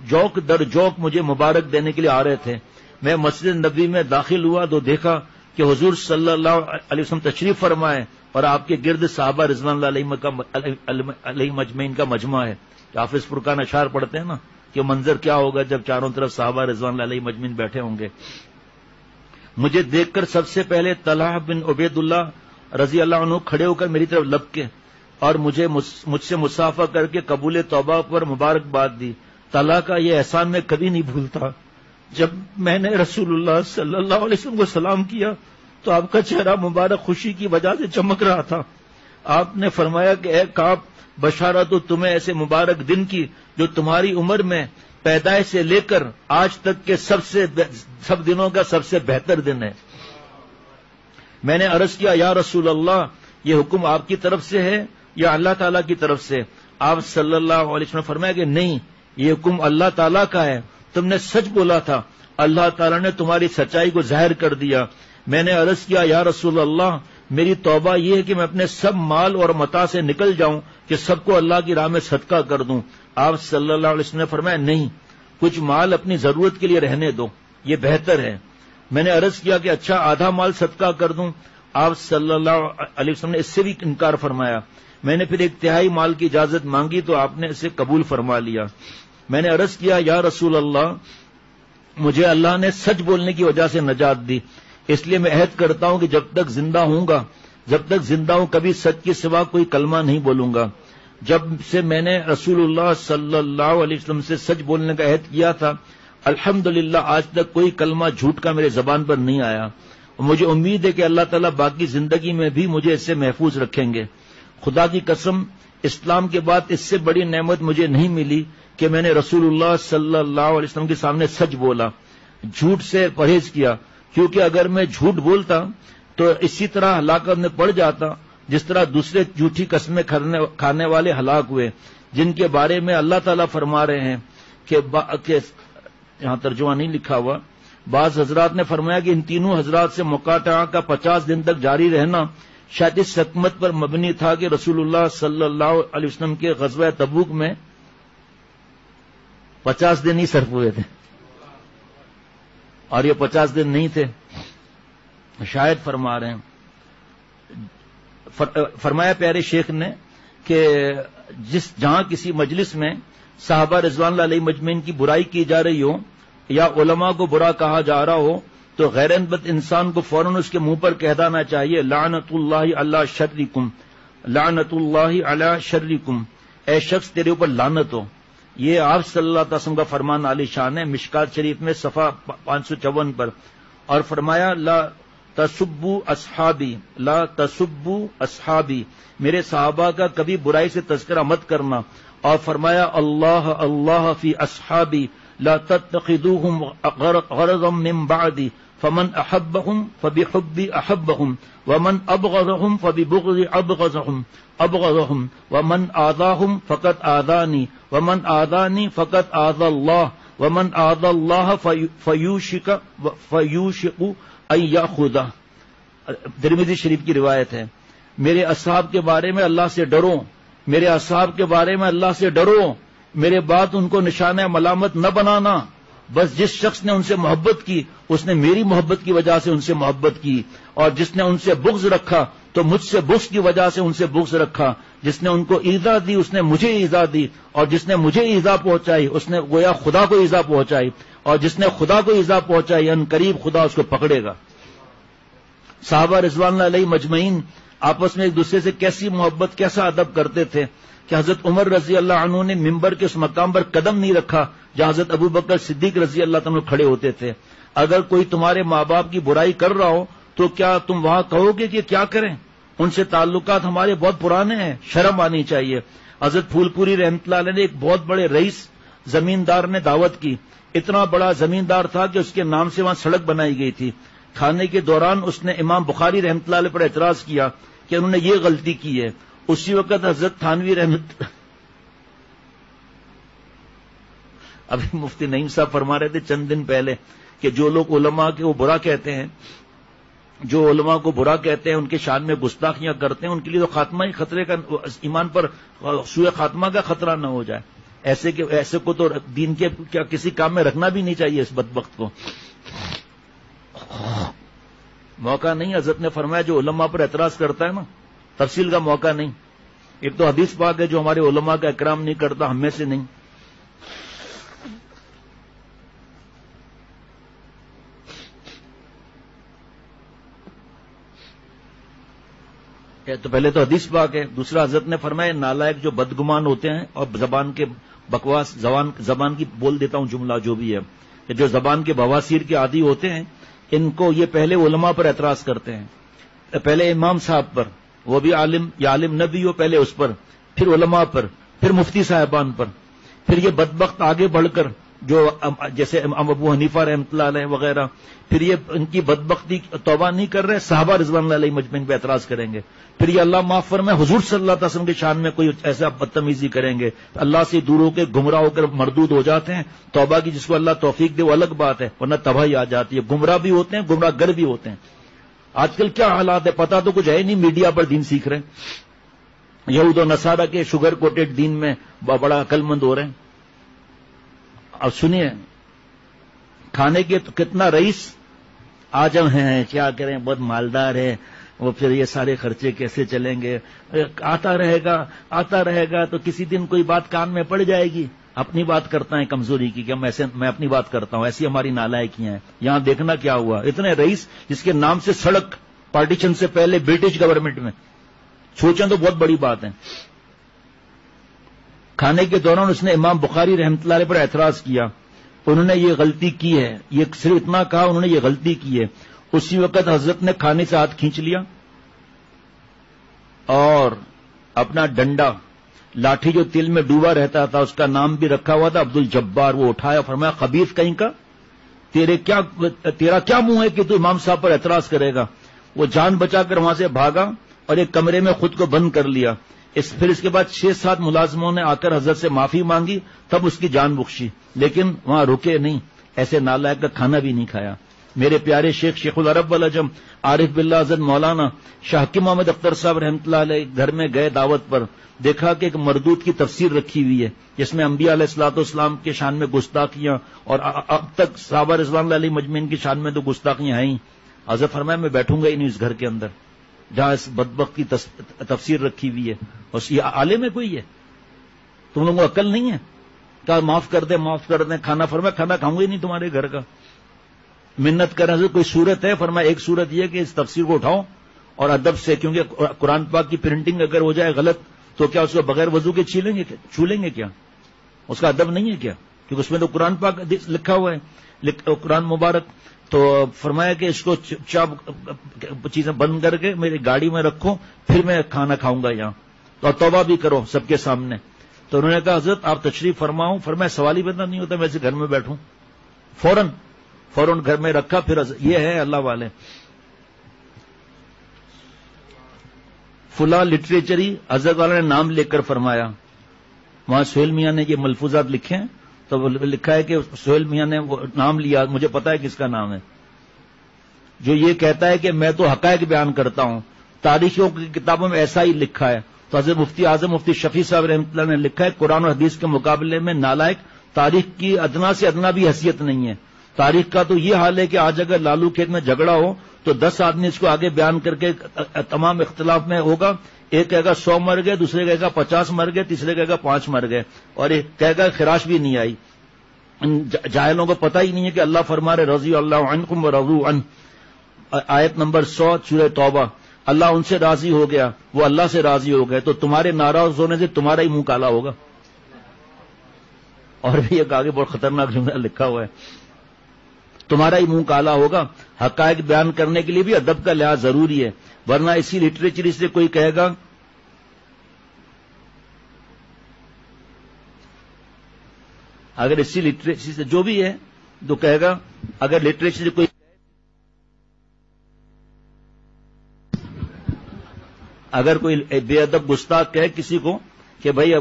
Speaker 1: جوک در جوک مجھے مبارک دینے کے لیے آ رہے تھے. میں مسجد نبوی میں داخل ہوا تو دیکھا کہ حضور صلی اللہ علیہ وسلم تشریف فرمائے اور آپ کے گرد صحابہ رضوان اللہ علیہ مجمعین کا مجمع ہے. حافظ فرقان اشعار پڑھتے ہیں نا کہ منظر کیا ہوگا جب چاروں طرف صحابہ رضوان اللہ علیہ مجمعین بیٹھے ہوں گے. مجھے دیکھ کر سب سے پہلے طلحہ بن عبید اللہ رضی اللہ عنہ کھڑے ہو کر میری طرف لپکے اور مجھ سے مصافحہ کر کے قبول توبہ پر مبارکباد دی. طلحہ کا یہ احسان میں کبھی نہیں بھولتا. جب میں نے رسول اللہ صلی اللہ علیہ وسلم کو سلام کیا تو آپ کا چہرہ مبارک خوشی کی وجہ سے چمک رہا تھا. آپ نے فرمایا کہ اے کعب، بشارت ہو تمہیں ایسے مبارک دن کی جو تمہاری عمر میں پیدائش سے لے کر آج تک کے سب دنوں کا سب سے بہتر دن ہے. میں نے عرض کیا یا رسول اللہ، یہ حکم آپ کی طرف سے ہے یا اللہ تعالیٰ کی طرف سے؟ آپ صلی اللہ علیہ وسلم فرمایا کہ نہیں، یہ حکم اللہ تعالیٰ کا ہے. تم نے سچ بولا تھا، اللہ تعالیٰ نے تمہاری سچائی کو ظاہر کر دیا. میں نے عرض کیا یا رسول اللہ میری توبہ یہ ہے کہ میں اپنے سب مال اور متاع سے نکل جاؤں کہ سب کو اللہ کی راہ میں صدقہ کر دوں. آپ صلی اللہ علیہ وسلم نے فرمایا نہیں، کچھ مال اپنی ضرورت کے لیے رہنے دو، یہ بہتر ہے. میں نے عرض کیا کہ اچھا آدھا مال صدقہ کر دوں. آپ صلی اللہ علیہ وسلم نے اس سے بھی انکار فرمایا. میں نے پھر ایک تہائی مال کی اجازت مانگی تو آپ نے اسے قبول فرما لیا. میں نے عرض کیا یا رسول اللہ مجھے اللہ نے سچ بولنے کی وجہ سے نجات دی، اس لیے میں عہد کرتا ہوں کہ جب تک زندہ ہوں کبھی سچ کے سوا کوئی کلمہ نہیں بولوں گا. جب سے میں نے رسول اللہ صلی اللہ علیہ وسلم سے سچ بولنے کا عہد کیا تھا الحمدللہ آج تک کوئی کلمہ جھوٹ کا میرے زبان پر نہیں آیا. مجھے امید ہے کہ اللہ تعالیٰ باقی زندگی میں بھی مجھے اس سے محفوظ رکھیں گے. خدا کی قسم اسلام کے بعد اس سے بڑی نعمت مجھے نہیں ملی کہ میں نے رسول اللہ صلی اللہ علیہ وسلم کے سامنے سچ بولا، جھوٹ سے پرہیز کیا، کیونکہ اگر میں جھوٹ بولتا تو اسی طرح ہلاکت میں پڑ جاتا جس طرح دوسرے جھوٹی قسمیں کھانے والے ہلاک ہوئے، جن کے بارے میں اللہ تعالیٰ فرما رہے ہیں کہ یہاں ترجمہ نہیں لکھا ہوا. بعض حضرات نے فرمایا کہ ان تینوں حضرات سے مقاطعہ کا 50 دن تک جاری رہنا شاید اس حکمت پر مبنی تھا کہ رسول اللہ صلی اللہ علیہ وسلم کے غزوہ تبوک میں 50 دن ہی صرف ہوئے تھے اور یہ 50 دن نہیں تھے. شاید فرما رہے ہیں فرمایا پیارے شیخ نے کہ جہاں کسی مجلس میں صحابہ رضوان اللہ علیہ مجمعین کی برائی کی جا رہی ہو یا علماء کو برا کہا جا رہا ہو تو غیر بد انسان کو فوراً اس کے منہ پر کہہ دینا چاہیے لعنت اللہ علی شرکم، لعنت اللہ علی شرکم، اے شخص تیرے اوپر لعنت ہو. یہ آپ صلی اللہ علیہ وسلم کا فرمان عالی شان ہے مشکات شریف میں صفحہ 554 پر. اور فرمایا لا تسبوا اصحابی، لا تسبوا اصحابی، میرے صحابہ کا کبھی برائی سے تذکرہ مت کرنا. اور فرمایا اللہ اللہ فی اصحابی لا تتخذوهم غرضا من بعدی فمن احبهم فبحبی احبهم ومن ابغضهم فببغض ابغضهم ومن آذاهم فقد آذانی ومن آذانی فقد آذى الله ومن آذى الله فیوشک ان یاخذہ. ترمذی شریف کی روایت ہے میرے اصحاب کے بارے میں اللہ سے ڈرو، میرے اصحاب کے بارے میں اللہ سے ڈرو، میرے بعد ان کو نشانہ ملامت نہ بنانا. بس جس شخص نے ان سے محبت کی اس نے میری محبت کی وجہ سے ان سے محبت کی، اور جس نے ان سے بغض رکھا تو مجھ سے بغض کی وجہ سے ان سے بغض رکھا. جس نے ان کو ایذا دی اس نے مجھے ایذا دی، اور جس نے مجھے ایذا پہنچائی اس نے گویا خدا کو ایذا پہنچائی، اور جس نے خدا کو ایذا پہنچائی ان قریب خدا اس کو پکڑے گا. صحابہ رضوان اللہ علیہ مجمعین آپس میں ایک دوسرے سے کیسی محبت کیسا ادب کرتے تھے کہ حضرت عمر رضی اللہ عنہ نے ممبر کے اس مقام پر قدم نہیں رکھا جہاں حضرت ابو بکر صدیق رضی اللہ عنہ کھڑے ہوتے تھے. اگر کوئی تمہارے ماں باپ کی برائی کر رہا ہو تو کیا تم وہاں کہو گے کہ کیا کریں؟ ان سے تعلقات ہمارے بہت پرانے ہیں، شرم آنی چاہیے. حضرت پھول پوری رحمۃ اللہ علیہ نے ایک بہت بڑے رئیس زمیندار نے دعوت کی. اتنا بڑا زمیندار تھا کہ اس کے نام سے وہاں سڑک بنائی گئی تھی. کھانے کے دوران اس نے امام بخاری رحمۃ اللہ علیہ پر اعتراض کیا کہ انہوں نے یہ غلطی کی ہے. اسی وقت حضرت تھانوی رحمت ابھی مفتی نعیم صاحب فرما رہے تھے چند دن پہلے کہ جو لوگ علماء کے وہ برا کہتے ہیں، جو علماء کو برا کہتے ہیں، ان کے شان میں گستاخیاں کرتے ہیں، ان کے لیے تو خاتمہ ہی خطرے کا، ایمان پر سوء خاتمہ کا خطرہ نہ ہو جائے. ایسے کو تو دین کے کیا کسی کام میں رکھنا بھی نہیں چاہیے. اس بدبخت کو موقع نہیں. حضرت نے فرمایا جو علماء پر اعتراض کرتا ہے نا تفصیل کا موقع نہیں. ایک تو حدیث پاک ہے جو ہمارے علماء کا اکرام نہیں کرتا ہم میں سے نہیں. تو پہلے تو حدیث پاک ہے. دوسرا حضرت نے فرمایا نالائق جو بدگمان ہوتے ہیں اور زبان کے بکواس زبان کی بول دیتا ہوں جملہ جو بھی ہے، جو زبان کے بواسیر کے عادی ہوتے ہیں ان کو یہ پہلے علماء پر اعتراض کرتے ہیں. پہلے امام صاحب پر، وہ بھی عالم یا عالم نہ بھی ہو، پہلے اس پر، پھر علماء پر، پھر مفتی صاحبان پر. پھر یہ بدبخت آگے بڑھ کر جو جیسے امام ابو حنیفہ رحمۃ اللہ علیہ وغیرہ، پھر یہ ان کی بدبختی توبہ نہیں کر رہے، صحابہ رضوان اللہ علیہ مجمعین پہ اعتراض کریں گے. پھر یہ اللہ معاف فرمائے حضور صلی اللہ علیہ وسلم کے شان میں کوئی ایسا بدتمیزی کریں گے، اللہ سے دور ہو کے گمراہ ہو کر مردود ہو جاتے ہیں. توبہ کی جس کو اللہ توفیق دے وہ الگ بات ہے، ورنہ تباہی آ جاتی ہے. گمراہ بھی ہوتے ہیں، گمراہ گر بھی ہوتے ہیں. آج کل کیا حالات ہے پتا تو کچھ ہے نہیں، میڈیا پر دین سیکھ رہے ہیں، یہود و نصارہ کے شوگر کوٹڈ دین میں بڑا عقل مند ہو رہے ہیں۔ اب سنیے، کھانے کے تو کتنا رئیس آج ہم ہیں، کیا کریں، بہت مالدار ہے، وہ پھر یہ سارے خرچے کیسے چلیں گے، آتا رہے گا تو کسی دن کوئی بات کان میں پڑ جائے گی۔ اپنی بات کرتا ہے کمزوری کی کہ میں اپنی بات کرتا ہوں، ایسی ہماری نالائکیاں ہیں۔ یہاں دیکھنا کیا ہوا، اتنے رئیس جس کے نام سے سڑک پارٹیشن سے پہلے برٹش گورنمنٹ میں، سوچیں تو بہت بڑی بات ہے۔ کھانے کے دوران اس نے امام بخاری رحمۃ اللہ علیہ پر اعتراض کیا، انہوں نے یہ غلطی کی ہے، یہ صرف اتنا کہا انہوں نے یہ غلطی کی ہے۔ اسی وقت حضرت نے کھانے سے ہاتھ کھینچ لیا اور اپنا ڈنڈا، لاٹھی جو تل میں ڈوبا رہتا تھا اس کا نام بھی رکھا ہوا تھا عبد الجبار، وہ اٹھایا، فرمایا خبیث کہیں کا، تیرا کیا منہ ہے کہ تو امام صاحب پر اعتراض کرے گا۔ وہ جان بچا کر وہاں سے بھاگا اور ایک کمرے میں خود کو بند کر لیا۔ پھر اس کے بعد 6-7 ملازموں نے آ کر حضرت سے معافی مانگی، تب اس کی جان بخشی، لیکن وہاں رکے نہیں، ایسے نالائق کا کھانا بھی نہیں کھایا۔ میرے پیارے شیخ العرب والعجم عارف باللہ حضرت مولانا شاہ حکیم محمد اختر صاحب رحمۃ اللہ علیہ گھر میں گئے دعوت پر، دیکھا کہ ایک مردود کی تفسیر رکھی ہوئی ہے جس میں انبیاء علیہ الصلوۃ والسلام کے شان میں گستاخیاں، اور اب تک صحابہ رضوان اللہ علیہ مجمعین کی شان میں تو گستاخیاں ہیں ہی۔ حضرت فرمایا میں بیٹھوں گا ہی نہیں اس گھر کے اندر جہاں اس بدبخت کی تفسیر رکھی ہوئی ہے، اور یہ عالم ہے کوئی ہے، تم لوگوں کو عقل نہیں ہے؟ کہا معاف کر دیں کھانا، فرمایا کھانا کھاؤں گا ہی نہیں تمہارے گھر کا۔ منت کر حضرت کوئی صورت ہے؟ فرمایا ایک صورت یہ کہ اس تفسیر کو اٹھاؤ اور ادب سے، کیونکہ قرآن پاک کی پرنٹنگ اگر ہو جائے غلط تو کیا اس کو بغیر وضو کے چھو لیں گے کیا؟ اس کا ادب نہیں ہے کیا؟ کیونکہ اس میں تو قرآن پاک لکھا ہوا ہے، قرآن مبارک۔ تو فرمایا کہ اس کو چپ چاپ چیزیں بند کر کے میری گاڑی میں رکھو، پھر میں کھانا کھاؤں گا یہاں، تو توبہ بھی کرو سب کے سامنے۔ تو انہوں نے کہا حضرت آپ تشریف فرماؤں، فرمایا سوال ہی پیدا نہیں ہوتا میں سے گھر میں بیٹھوں، فوراً گھر میں رکھا۔ پھر یہ ہے اللہ والے فلاں لٹریچری، حضرت والا نے نام لے کر فرمایا، وہاں سہیل میاں نے یہ ملفوظات لکھے ہیں، تو لکھا ہے کہ سہیل میاں نے وہ نام لیا، مجھے پتا ہے کس کا نام ہے، جو یہ کہتا ہے کہ میں تو حقائق بیان کرتا ہوں، تاریخوں کی کتابوں میں ایسا ہی لکھا ہے۔ تو حضرت مفتی اعظم مفتی شفیع صاحب رحمۃ اللہ نے لکھا ہے قرآن و حدیث کے مقابلے میں نالائق تاریخ کی ادنا سے ادنا بھی حیثیت نہیں ہے۔ تاریخ کا تو یہ حال ہے کہ آج اگر لالو کھیت میں جھگڑا ہو تو 10 آدمی اس کو آگے بیان کر کے تمام اختلاف میں ہوگا، ایک کہے گا 100 مر گئے، دوسرے کہے گا 50 مر گئے، تیسرے کہے گا 5 مر گئے، اور ایک کہے گا خراش بھی نہیں آئی۔ جاہلوں کو پتہ ہی نہیں ہے کہ اللہ فرما رہے رضی اللہ عنکم ورضوا عنہ، آیت نمبر 100 سورہ توبہ، اللہ ان سے راضی ہو گیا، وہ اللہ سے راضی ہو گئے، تو تمہارے ناراض ہونے سے تمہارا ہی منہ کالا ہوگا۔ اور بھی ایک آگے بہت خطرناک جملہ لکھا ہوا ہے، تمہارا ہی منہ کالا ہوگا۔ حقائق بیان کرنے کے لیے بھی ادب کا لحاظ ضروری ہے، ورنہ اسی لٹریچر سے کوئی کہے گا اگر اسی لٹریچر سے جو بھی ہے تو کہے گا، اگر لٹریچر سے کوئی اگر کوئی بے ادب گستاخ کہے کسی کو کہ بھائی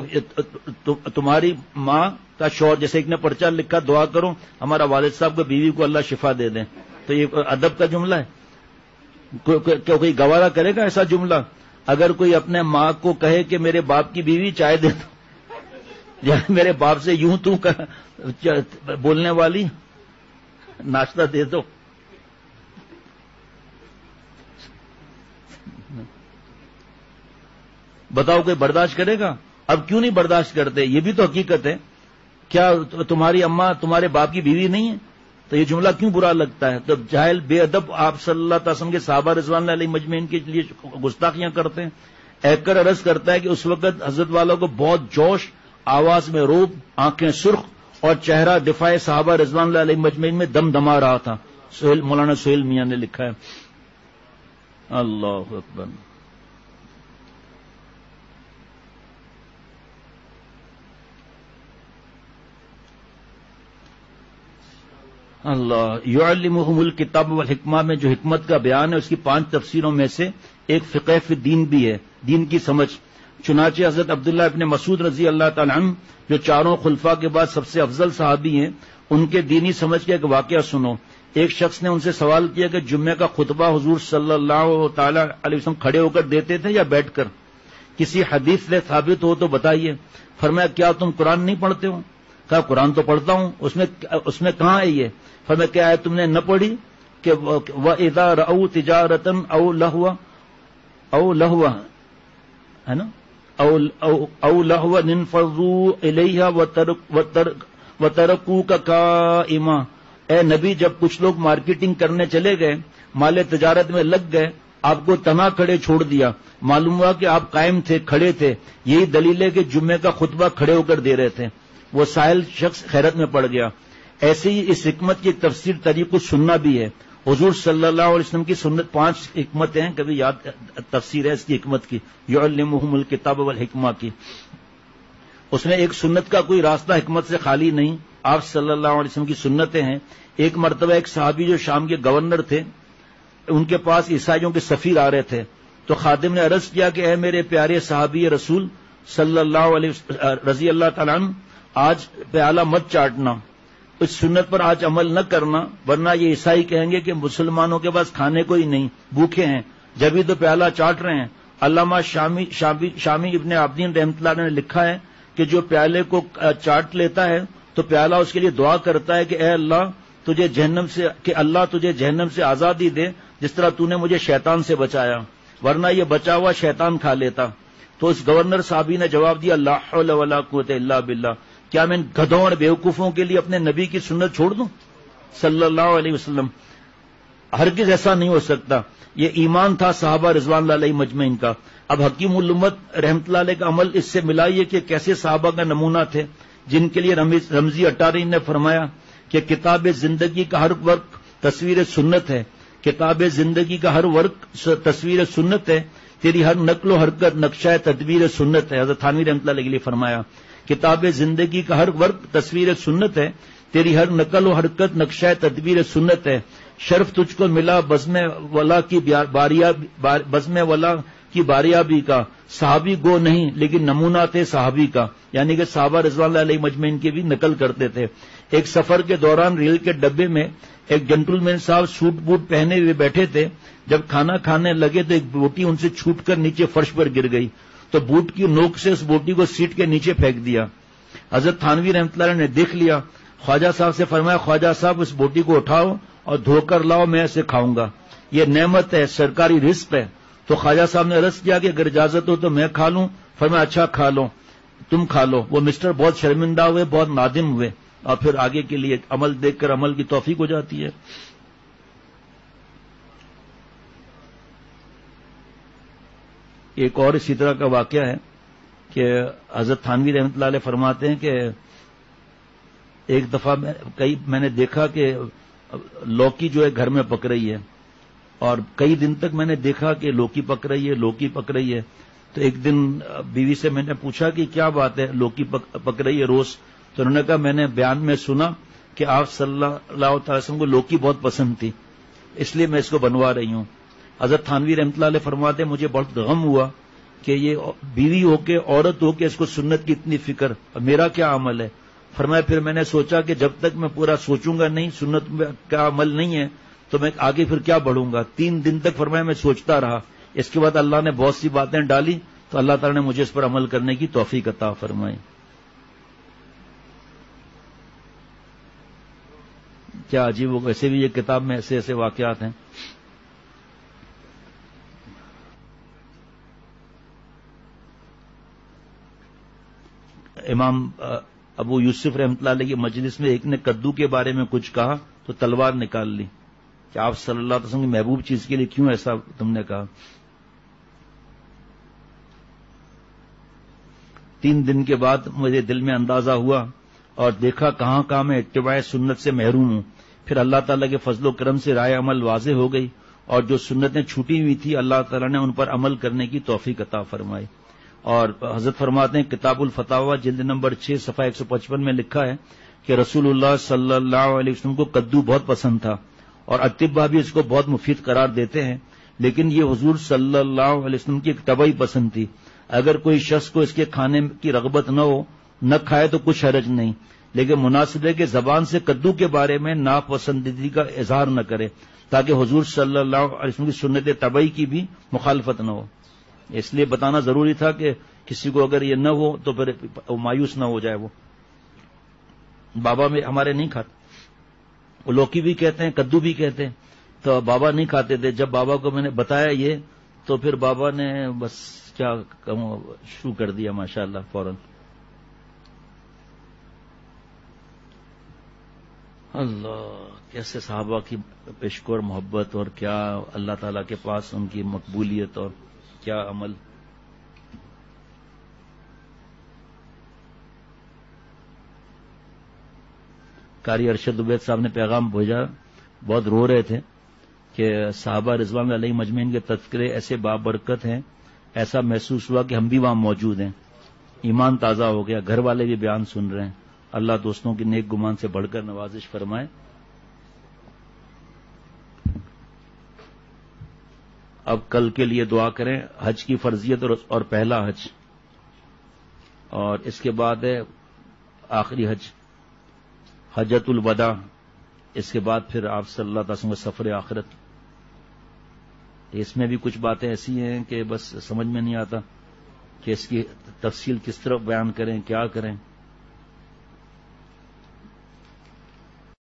Speaker 1: تمہاری ماں کا شوہر، جیسے ایک نے پرچہ لکھا دعا کرو ہمارا والد صاحب کو بیوی کو اللہ شفا دے دیں، تو یہ ادب کا جملہ ہے؟ کیا کوئی گوارا کرے گا ایسا جملہ؟ اگر کوئی اپنے ماں کو کہے کہ میرے باپ کی بیوی چائے دے دو، یا میرے باپ سے یوں تو بولنے والی ناشتہ دے دو، بتاؤ کوئی برداشت کرے گا؟ اب کیوں نہیں برداشت کرتے؟ یہ بھی تو حقیقت ہے۔ کیا تمہاری اماں تمہارے باپ کی بیوی نہیں ہے؟ تو یہ جملہ کیوں برا لگتا ہے؟ تو جاہل بے ادب آپ صلی اللہ تعالی وسلم کے صحابہ رضوان اللہ علیہ مجمعین کے لیے گستاخیاں کرتے ہیں۔ ایکر عرض کرتا ہے کہ اس وقت حضرت والوں کو بہت جوش، آواز میں روب، آنکھیں سرخ اور چہرہ دفاع صحابہ رضوان اللہ علیہ مجمعین میں دم دما رہا تھا۔ مولانا سہیل میاں نے لکھا ہے۔ اللہ اکبر۔ اللہ یعلمہم الکتاب والحکمہ میں جو حکمت کا بیان ہے اس کی 5 تفسیروں میں سے ایک فقہ فی الدین بھی ہے، دین کی سمجھ۔ چنانچہ حضرت عبداللہ ابن مسعود رضی اللہ تعالی عنہ جو 4 خلفاء کے بعد سب سے افضل صحابی ہیں، ان کے دینی سمجھ کا ایک واقعہ سنو۔ ایک شخص نے ان سے سوال کیا کہ جمعے کا خطبہ حضور صلی اللہ تعالی علیہ وسلم کھڑے ہو کر دیتے تھے یا بیٹھ کر؟ کسی حدیث سے ثابت ہو تو بتائیے۔ فرمایا کیا تم قرآن نہیں پڑھتے ہو؟ کہا قرآن تو پڑھتا ہوں، اس میں کہاں ہے یہ؟ فرمایا کیا ہے تم نے نہ پڑھی کہ وَإِذَا رَأَوْا تِجَارَةً أَوْ لَهْوًا ہے نا، او لہوا انفضوا الیہا وترکوک قائما۔ اے نبی جب کچھ لوگ مارکیٹنگ کرنے چلے گئے، مال تجارت میں لگ گئے، آپ کو تنہا کھڑے چھوڑ دیا، معلوم ہوا کہ آپ قائم تھے، کھڑے تھے۔ یہی دلیل ہے کہ جمعے کا خطبہ کھڑے ہو کر دے رہے تھے۔ وہ سائل شخص خیرت میں پڑ گیا۔ ایسے ہی اس حکمت کی تفسیر طریق سننا بھی ہے۔ حضور صلی اللہ علیہ وسلم کی سنت 5 حکمتیں ہیں، کبھی یاد تفسیر ہے اس کی حکمت کی، یعلمہم الکتاب والحکمہ کی۔ اس میں ایک سنت کا کوئی راستہ حکمت سے خالی نہیں، آپ صلی اللہ علیہ وسلم کی سنتیں ہیں۔ ایک مرتبہ ایک صحابی جو شام کے گورنر تھے، ان کے پاس عیسائیوں کے سفیر آ رہے تھے، تو خادم نے عرض کیا کہ اے میرے پیارے صحابی رسول صلی اللہ علیہ رضی اللہ تعالیٰ عنہ، آج پیالہ مت چاٹنا، اس سنت پر آج عمل نہ کرنا، ورنہ یہ عیسائی کہیں گے کہ مسلمانوں کے پاس کھانے کو ہی نہیں، بھوکے ہیں، جبھی تو پیالہ چاٹ رہے ہیں۔ علامہ شامی ابن عابدین رحمۃ اللہ نے لکھا ہے کہ جو پیالے کو چاٹ لیتا ہے تو پیالہ اس کے لیے دعا کرتا ہے کہ اے اللہ تجھے جہنم سے آزادی دے، جس طرح تو نے مجھے شیطان سے بچایا، ورنہ یہ بچا ہوا شیطان کھا لیتا۔ تو اس گورنر صحابی نے جواب دیا لا حول ولا قوت الا باللہ، کیا میں ان گدھوں اور بیوقوفوں کے لیے اپنے نبی کی سنت چھوڑ دوں صلی اللہ علیہ وسلم؟ ہرگز ایسا نہیں ہو سکتا۔ یہ ایمان تھا صحابہ رضوان اللہ علیہ مجمعین کا۔ اب حکیم الامت رحمۃ اللہ علیہ کا عمل اس سے ملائیے کہ کیسے صحابہ کا نمونہ تھے، جن کے لیے رمزی اٹاری نے فرمایا کہ کتاب زندگی کا ہر ورق تصویر سنت ہے، کتاب زندگی کا ہر ورق تصویر سنت ہے، تیری ہر نقل و حرکت نقشہ تدبیر سنت ہے۔ حضرت تھانوی رحمۃ اللہ علیہ کے لیے فرمایا کتاب زندگی کا ہر ورق تصویر سنت ہے، تیری ہر نقل و حرکت نقشہ تدبیر سنت ہے۔ شرف تجھ کو ملا بزم ولا کی باریابی کا، صحابی گو نہیں لیکن نمونہ تھے صحابی کا، یعنی کہ صحابہ رضوان اللہ علیہ مجمعین کی بھی نقل کرتے تھے۔ ایک سفر کے دوران ریل کے ڈبے میں ایک جنٹل مین صاحب سوٹ بوٹ پہنے ہوئے بیٹھے تھے۔ جب کھانا کھانے لگے تو ایک بوٹی ان سے چھوٹ کر نیچے فرش پر گر گئی، تو بوٹ کی نوک سے اس بوٹی کو سیٹ کے نیچے پھینک دیا۔ حضرت تھانوی رحمۃ اللہ علیہ نے دیکھ لیا، خواجہ صاحب سے فرمایا خواجہ صاحب اس بوٹی کو اٹھاؤ اور دھو کر لاؤ، میں اسے کھاؤں گا، یہ نعمت ہے، سرکاری رزق ہے۔ تو خواجہ صاحب نے عرض کیا کہ اگر اجازت ہو تو میں کھا لوں؟ فرمایا اچھا کھا لو، تم کھا لو۔ وہ مسٹر بہت شرمندہ ہوئے، بہت نادم ہوئے، اور پھر آگے کے لیے عمل دیکھ کر عمل کی توفیق ہو جاتی ہے۔ ایک اور اسی طرح کا واقعہ ہے کہ حضرت تھانوی رحمۃ اللہ علیہ فرماتے ہیں کہ ایک دفعہ میں نے دیکھا کہ لوکی جو ہے گھر میں پک رہی ہے، اور کئی دن تک میں نے دیکھا کہ لوکی پک رہی ہے۔ تو ایک دن بیوی سے میں نے پوچھا کہ کیا بات ہے، لوکی پک رہی ہے روز؟ تو انہوں نے کہا میں نے بیان میں سنا کہ آپ صلی اللہ تعالی وسلم کو لوکی بہت پسند تھی، اس لیے میں اس کو بنوا رہی ہوں۔ حضرت تھانوی رحمۃ اللہ علیہ فرماتے ہیں مجھے بہت غم ہوا کہ یہ بیوی ہو کے، عورت ہو کے اس کو سنت کی اتنی فکر، اور میرا کیا عمل ہے؟ فرمایا پھر میں نے سوچا کہ جب تک میں پورا سوچوں گا نہیں، سنت کا عمل نہیں ہے، تو میں آگے پھر کیا بڑھوں گا۔ 3 دن تک فرمایا میں سوچتا رہا، اس کے بعد اللہ نے بہت سی باتیں ڈالی تو اللہ تعالیٰ نے مجھے اس پر عمل کرنے کی توفیق عطا فرمائی۔ کیا عجیب ہو، ویسے بھی یہ کتاب میں ایسے ایسے واقعات ہیں۔ امام ابو یوسف رحمۃ اللہ علیہ کی مجلس میں ایک نے کدو کے بارے میں کچھ کہا تو تلوار نکال لی کہ آپ صلی اللہ علیہ وسلم کی محبوب چیز کے لیے کیوں ایسا تم نے کہا؟ 3 دن کے بعد مجھے دل میں اندازہ ہوا اور دیکھا کہاں میں اتباع سنت سے محروم ہوں۔ پھر اللہ تعالیٰ کے فضل و کرم سے رائے عمل واضح ہو گئی، اور جو سنتیں چھوٹی ہوئی تھی اللہ تعالیٰ نے ان پر عمل کرنے کی توفیق عطا فرمائی۔ اور حضرت فرماتے ہیں کتاب الفتاوی جلد نمبر 6 صفحہ 155 میں لکھا ہے کہ رسول اللہ صلی اللہ علیہ وسلم کو کدو بہت پسند تھا، اور اطباء بھی اس کو بہت مفید قرار دیتے ہیں، لیکن یہ حضور صلی اللہ علیہ وسلم کی ایک طبعی پسند تھی۔ اگر کوئی شخص کو اس کے کھانے کی رغبت نہ ہو، نہ کھائے تو کچھ حرج نہیں، لیکن مناسب ہے کہ زبان سے کدو کے بارے میں ناپسندیدگی کا اظہار نہ کرے تاکہ حضور صلی اللہ علیہ وسلم کی سنت طبعی کی بھی مخالفت نہ ہو. اس لیے بتانا ضروری تھا کہ کسی کو اگر یہ نہ ہو تو پھر مایوس نہ ہو جائے. وہ بابا میں ہمارے نہیں کھاتے, وہ لوکی بھی کہتے ہیں کدو بھی کہتے ہیں, تو بابا نہیں کھاتے تھے. جب بابا کو میں نے بتایا یہ تو پھر بابا نے بس کیا شروع کر دیا ماشاءاللہ فوراً. اللہ کیسے صحابہ کی پیشکور محبت اور کیا اللہ تعالیٰ کے پاس ان کی مقبولیت اور کیا عمل. قاری ارشد عبید صاحب نے پیغام بھیجا, بہت رو رہے تھے کہ صحابہ رضوان علیہ مجمعین کے تذکرے ایسے بابرکت ہیں, ایسا محسوس ہوا کہ ہم بھی وہاں موجود ہیں. ایمان تازہ ہو گیا, گھر والے بھی بیان سن رہے ہیں. اللہ دوستوں کی نیک گمان سے بڑھ کر نوازش فرمائے. اب کل کے لیے دعا کریں. حج کی فرضیت اور پہلا حج, اور اس کے بعد ہے آخری حج حجۃ الوداع. اس کے بعد پھر آپ صلی اللہ علیہ وسلم کا سفر آخرت. اس میں بھی کچھ باتیں ایسی ہیں کہ بس سمجھ میں نہیں آتا کہ اس کی تفصیل کس طرح بیان کریں, کیا کریں.